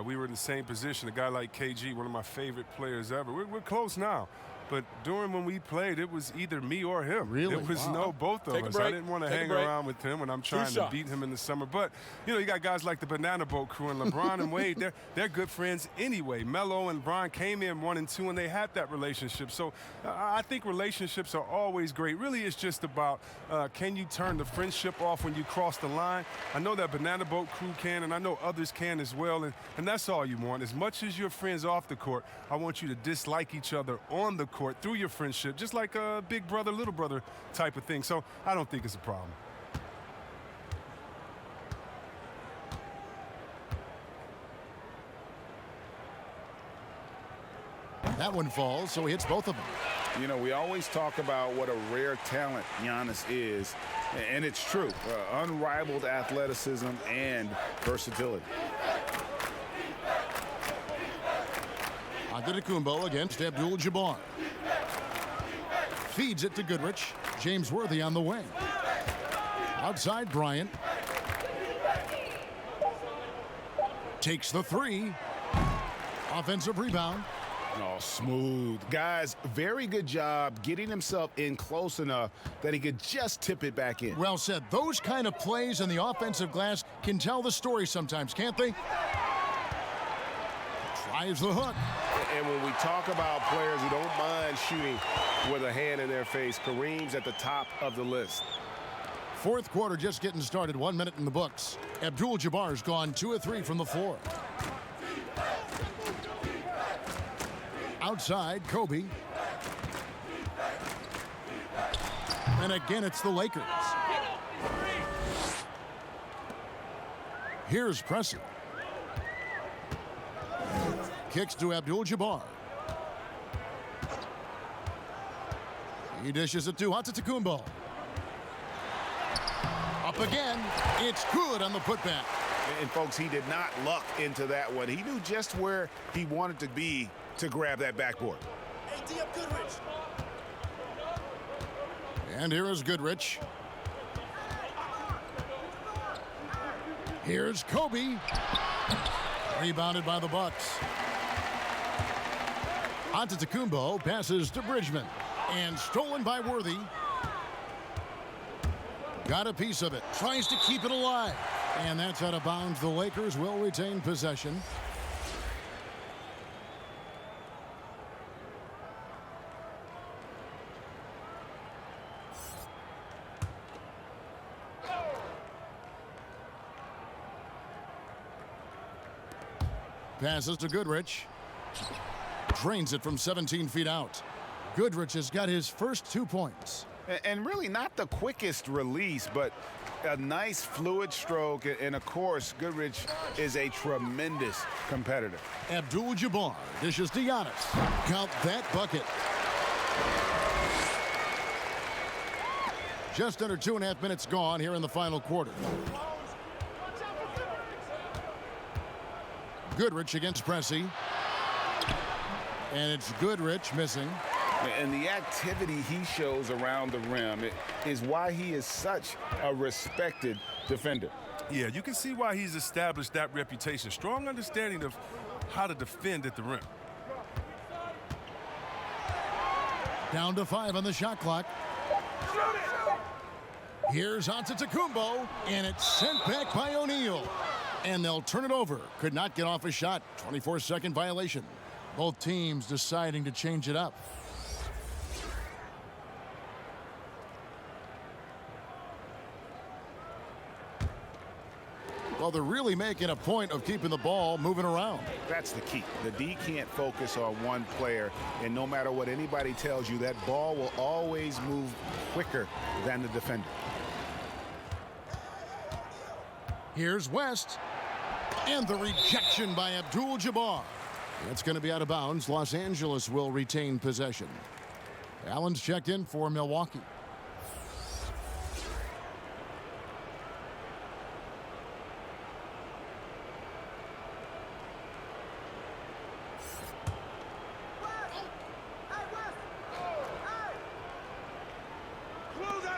We were in the same position. A guy like KG, one of my favorite players ever. We're close now. But during when we played, it was either me or him. Really? It was both of us. I didn't want to hang around with him when I'm trying to beat him in the summer. But, you got guys like the Banana Boat crew and LeBron and Wade. They're good friends anyway. Melo and Bron came in 1 and 2, and they had that relationship. So I think relationships are always great. Really, it's just about can you turn the friendship off when you cross the line? I know that Banana Boat crew can, and I know others can as well. And that's all you want. As much as you're friends off the court, I want you to dislike each other on the court through your friendship, just like a big brother, little brother type of thing. So I don't think it's a problem. That one falls, so he hits both of them. We always talk about what a rare talent Giannis is, and it's true. Unrivaled athleticism and versatility. Antetokounmpo against Abdul-Jabbar. Feeds it to Goodrich. James Worthy on the wing. Outside Bryant. Takes the three. Offensive rebound. Oh, smooth. Guys, very good job getting himself in close enough that he could just tip it back in. Well said. Those kind of plays in the offensive glass can tell the story sometimes, can't they? Tries the hook. And when we talk about players who don't mind shooting with a hand in their face, Kareem's at the top of the list. Fourth quarter just getting started. 1 minute in the books. Abdul-Jabbar's gone 2 of 3 from the floor. Outside, Kobe. And again, it's the Lakers. Here's Pressey. Kicks to Abdul-Jabbar. He dishes it to Antetokounmpo. Up again. It's good on the putback. And folks, he did not luck into that one. He knew just where he wanted to be to grab that backboard. And here is Goodrich. Here's Kobe. Rebounded by the Bucks. Antetokounmpo passes to Bridgman. And stolen by Worthy. Got a piece of it. Tries to keep it alive. And that's out of bounds. The Lakers will retain possession. Passes to Goodrich. Drains it from 17 feet out. Goodrich has got his first 2 points. And really not the quickest release, but a nice fluid stroke. And of course, Goodrich is a tremendous competitor. Abdul-Jabbar dishes to Giannis. Count that bucket. Just under 2.5 minutes gone here in the final quarter. Goodrich against Pressey. And it's Goodrich missing. And the activity he shows around the rim is why he is such a respected defender. Yeah, you can see why he's established that reputation. Strong understanding of how to defend at the rim. Down to 5 on the shot clock. Here's Antetokounmpo, and it's sent back by O'Neal. And they'll turn it over. Could not get off a shot. 24-second violation. Both teams deciding to change it up. Well, they're really making a point of keeping the ball moving around. That's the key. The D can't focus on one player, and no matter what anybody tells you, that ball will always move quicker than the defender. Here's West. And the rejection by Abdul-Jabbar. That's going to be out of bounds. Los Angeles will retain possession. Allen's checked in for Milwaukee.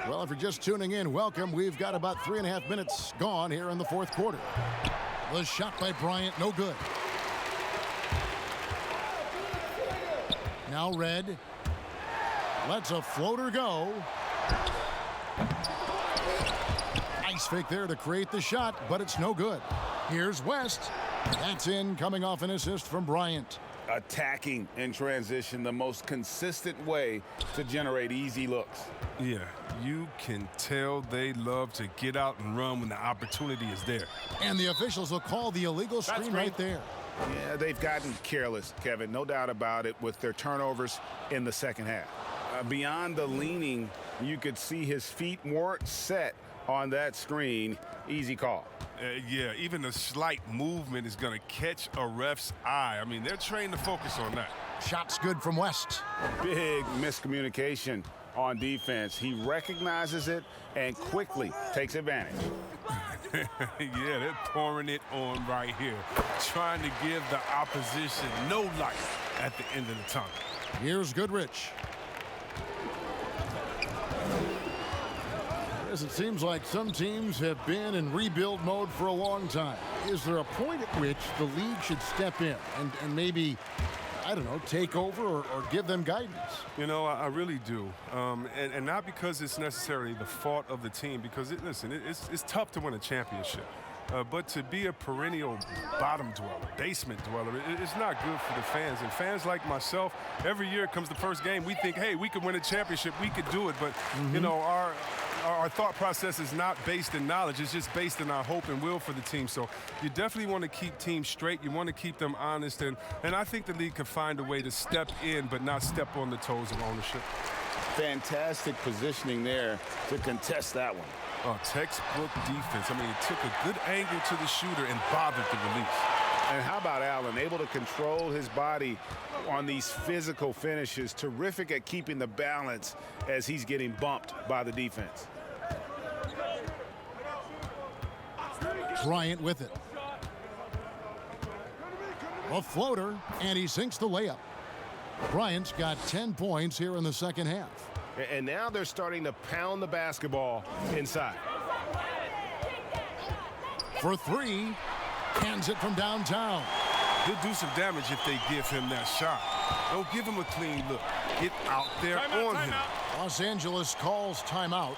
Well, if you're just tuning in, welcome. We've got about 3.5 minutes gone here in the fourth quarter. The shot by Bryant, no good. Now Red lets a floater go. Nice fake there to create the shot, but it's no good. Here's West. That's in, coming off an assist from Bryant. Attacking in transition, the most consistent way to generate easy looks. Yeah, you can tell they love to get out and run when the opportunity is there. And the officials will call the illegal screen right there. Yeah, they've gotten careless, Kevin, no doubt about it, with their turnovers in the second half. Beyond the leaning, you could see his feet weren't set on that screen. Easy call. Yeah, even a slight movement is going to catch a ref's eye. I mean, they're trained to focus on that. Shot's good from West. Big miscommunication on defense. He recognizes it and quickly takes advantage. Yeah, they're pouring it on right here, trying to give the opposition no life at the end of the tunnel. Here's Goodrich. As it seems like some teams have been in rebuild mode for a long time. Is there a point at which the league should step in and maybe, I don't know, take over or give them guidance? You know, I really do. And not because it's necessarily the fault of the team, because, it's tough to win a championship. But to be a perennial bottom dweller, basement dweller, it's not good for the fans. And fans like myself, every year comes the first game, we think, hey, we could win a championship, we could do it. But, you know, our thought process is not based in knowledge. It's just based in our hope and will for the team. So you definitely want to keep teams straight. You want to keep them honest. And I think the league can find a way to step in but not step on the toes of ownership. Fantastic positioning there to contest that one. Oh, textbook defense. I mean, it took a good angle to the shooter and bothered the release. And how about Allen, able to control his body on these physical finishes. Terrific at keeping the balance as he's getting bumped by the defense. Bryant with it. A floater, and he sinks the layup. Bryant's got 10 points here in the second half. And now they're starting to pound the basketball inside. For three, hands it from downtown. He'll do some damage if they give him that shot. Don't give him a clean look. Get out there on him. Los Angeles calls timeout.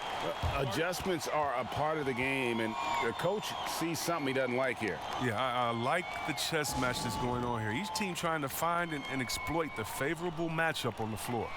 Adjustments are a part of the game, and the coach sees something he doesn't like here. Yeah, I like the chess match that's going on here. Each team trying to find and exploit the favorable matchup on the floor.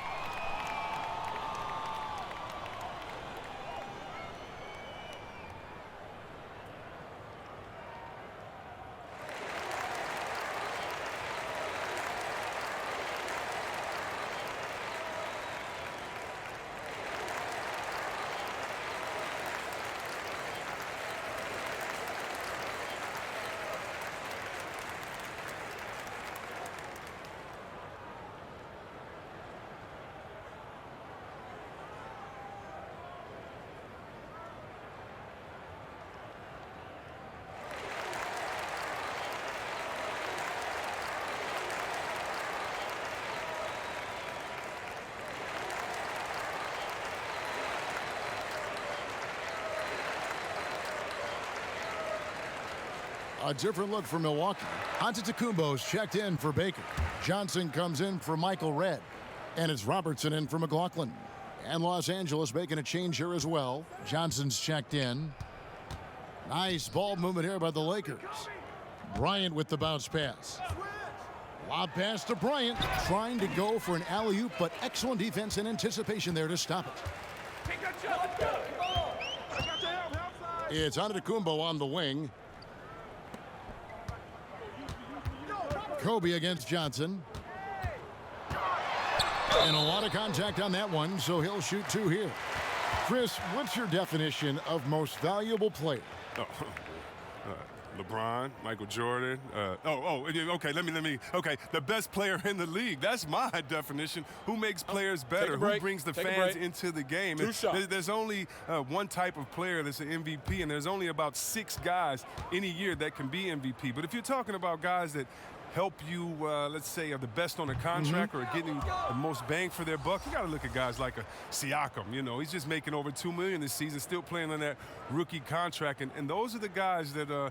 A different look for Milwaukee. Antetokounmpo's checked in for Baker. Johnson comes in for Michael Red. And it's Robertson in for McLaughlin. And Los Angeles making a change here as well. Johnson's checked in. Nice ball movement here by the Lakers. Bryant with the bounce pass. Lob pass to Bryant. Trying to go for an alley-oop, but excellent defense and anticipation there to stop it. It's Antetokounmpo on the wing. Kobe against Johnson. And a lot of contact on that one, so he'll shoot 2 here. Chris, what's your definition of most valuable player? LeBron, Michael Jordan. Okay, okay, the best player in the league. That's my definition. Who makes players better? Who brings the fans into the game? There's only one type of player that's an MVP, and there's only about 6 guys in a year that can be MVP. But if you're talking about guys that help you, let's say, are the best on a contract or getting the most bang for their buck, you got to look at guys like a Siakam. You know, he's just making over $2 million this season, still playing on that rookie contract, and those are the guys that are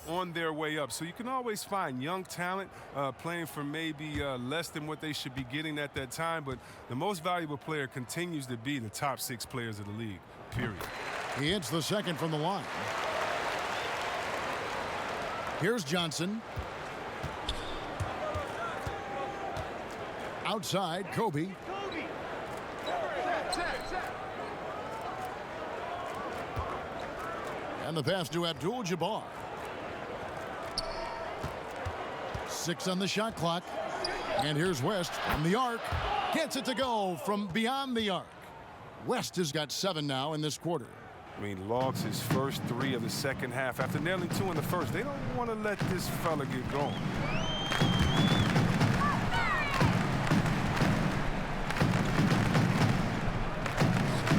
on their way up. So you can always find young talent playing for maybe less than what they should be getting at that time, but the most valuable player continues to be the top 6 players of the league, period. He hits the second from the line. Here's Johnson. Outside, Kobe. And the pass to Abdul-Jabbar. 6 on the shot clock. And here's West from the arc. Gets it to go from beyond the arc. West has got 7 now in this quarter. I mean, logs his first 3 of the second half. After nailing 2 in the first, they don't want to let this fella get going.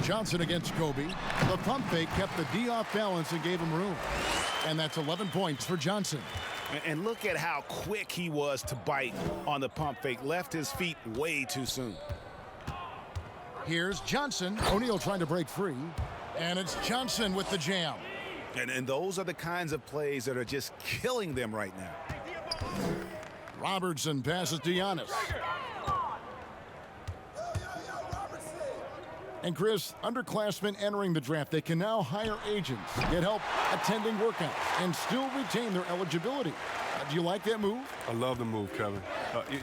Johnson against Kobe. The pump fake kept the D off balance and gave him room. And that's 11 points for Johnson. And look at how quick he was to bite on the pump fake. Left his feet way too soon. Here's Johnson. O'Neal trying to break free. And it's Johnson with the jam. And those are the kinds of plays that are just killing them right now. Robertson passes to Giannis. And Chris, underclassmen entering the draft, they can now hire agents, get help attending workouts, and still retain their eligibility. Do you like that move? I love the move, Kevin.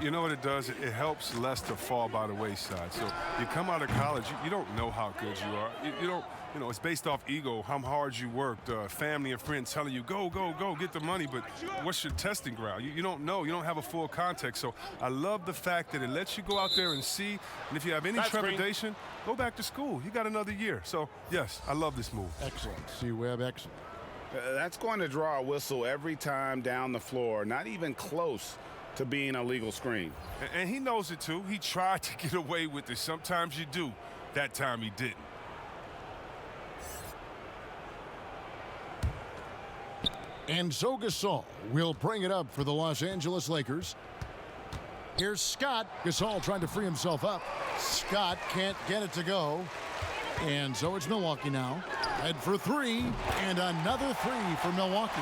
You know what it does? It helps less to fall by the wayside. So you come out of college, you don't know how good you are. You don't, you know, it's based off ego, how hard you worked, family and friends telling you, go, get the money, but what's your testing ground? You don't know. You don't have a full context. So I love the fact that it lets you go out there and see, and if you have any trepidation, go back to school. You got another year. So, yes, I love this move. Excellent. C-Web, excellent. That's going to draw a whistle every time down the floor, not even close to being a legal screen. And he knows it, too. He tried to get away with it. Sometimes you do. That time he didn't. And so Gasol will bring it up for the Los Angeles Lakers. Here's Scott. Gasol trying to free himself up. Scott can't get it to go. And so it's Milwaukee now. Head for 3, and another 3 for Milwaukee.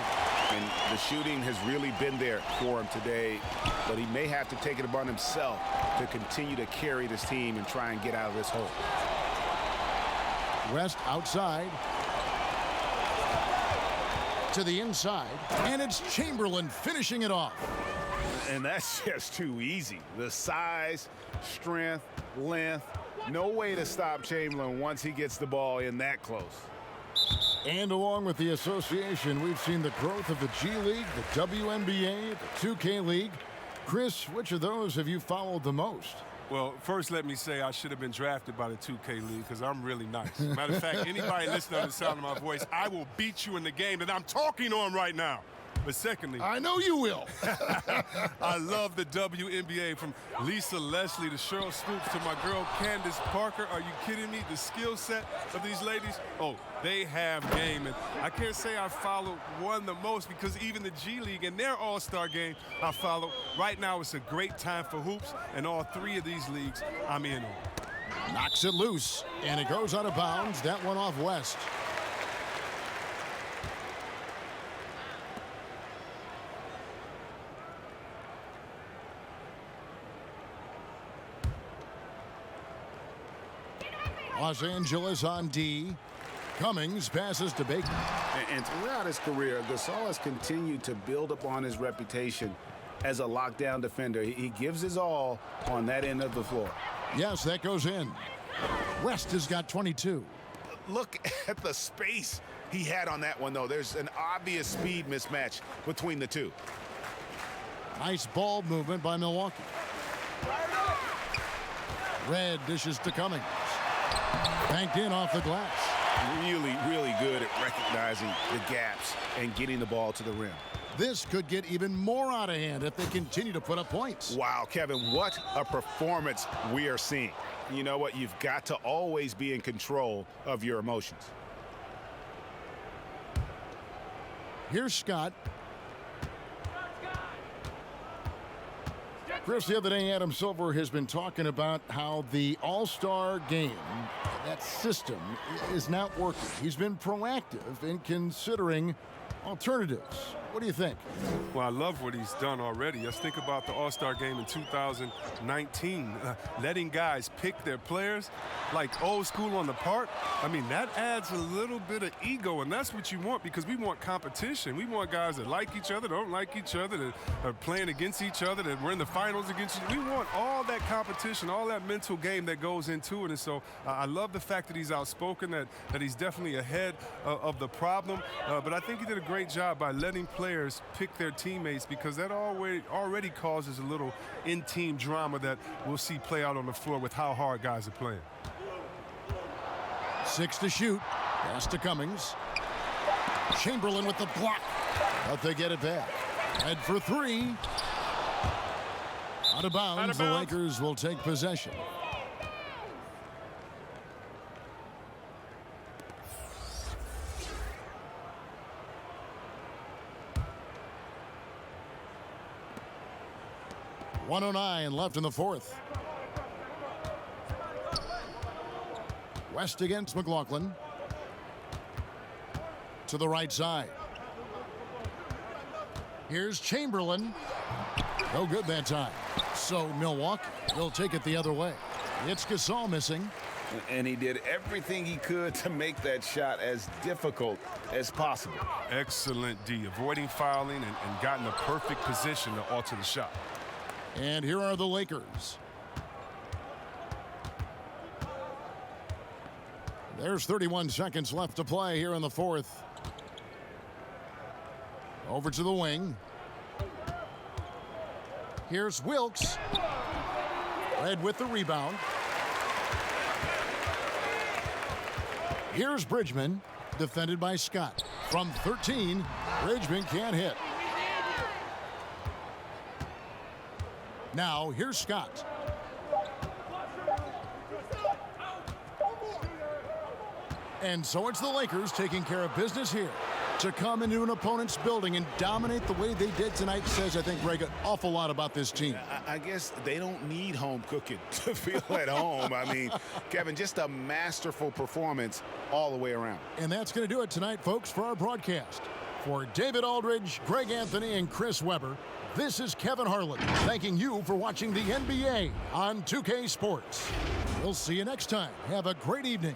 And the shooting has really been there for him today, but he may have to take it upon himself to continue to carry this team and try and get out of this hole. West outside. To the inside, and it's Chamberlain finishing it off. And that's just too easy. The size, strength, length, no way to stop Chamberlain once he gets the ball in that close. And along with the association, we've seen the growth of the G League, the WNBA, the 2K League. Chris, which of those have you followed the most? Well, first let me say I should have been drafted by the 2K League because I'm really nice. Matter of fact, anybody listening to the sound of my voice, I will beat you in the game that I'm talking on right now. But secondly, I know you will. I love the WNBA, from Lisa Leslie to Cheryl Stoops to my girl Candace Parker. Are you kidding me? The skill set of these ladies, oh, they have game. And I can't say I follow one the most because even the G League and their all-star game I follow. Right now it's a great time for hoops, and all 3 of these leagues I'm in on. Knocks it loose, and it goes out of bounds. That one off West. Los Angeles on D. Cummings passes to Baker. And throughout his career, Gasol has continued to build upon his reputation as a lockdown defender. He gives his all on that end of the floor. Yes, that goes in. West has got 22. Look at the space he had on that one, though. There's an obvious speed mismatch between the two. Nice ball movement by Milwaukee. Red dishes to Cummings. Banked in off the glass. Really, really good at recognizing the gaps and getting the ball to the rim. This could get even more out of hand if they continue to put up points. Wow, Kevin, what a performance we are seeing. You know what? You've got to always be in control of your emotions. Here's Scott. Chris, the other day, Adam Silver has been talking about how the All-Star game, that system, is not working. He's been proactive in considering alternatives. What do you think? Well, I love what he's done already. Let's think about the All-Star game in 2019. Letting guys pick their players like old school on the park. I mean, that adds a little bit of ego, and that's what you want because we want competition. We want guys that like each other, don't like each other, that are playing against each other, that we're in the finals against each other. We want all that competition, all that mental game that goes into it. And so I love the fact that he's outspoken, that he's definitely ahead of the problem. But I think he did a great job by letting players pick their teammates because that already causes a little in-team drama that we'll see play out on the floor with how hard guys are playing. 6 to shoot. Pass to Cummings. Chamberlain with the block. But they get it back. Head for 3. Out of bounds. The Lakers will take possession. .109 left in the fourth. West against McLaughlin. To the right side. Here's Chamberlain. No good that time. So Milwaukee will take it the other way. It's Gasol missing. And he did everything he could to make that shot as difficult as possible. Excellent D. Avoiding fouling and got in the perfect position to alter the shot. And here are the Lakers. There's 31 seconds left to play here in the fourth. Over to the wing. Here's Wilkes. Red with the rebound. Here's Bridgman, defended by Scott. From 13, Bridgman can't hit. Now, here's Scott. And so it's the Lakers taking care of business here. To come into an opponent's building and dominate the way they did tonight says, I think, Greg, an awful lot about this team. I guess they don't need home cooking to feel at home. I mean, Kevin, just a masterful performance all the way around. And that's going to do it tonight, folks, for our broadcast. For David Aldridge, Greg Anthony, and Chris Webber, this is Kevin Harlan thanking you for watching the NBA on 2K Sports. We'll see you next time. Have a great evening.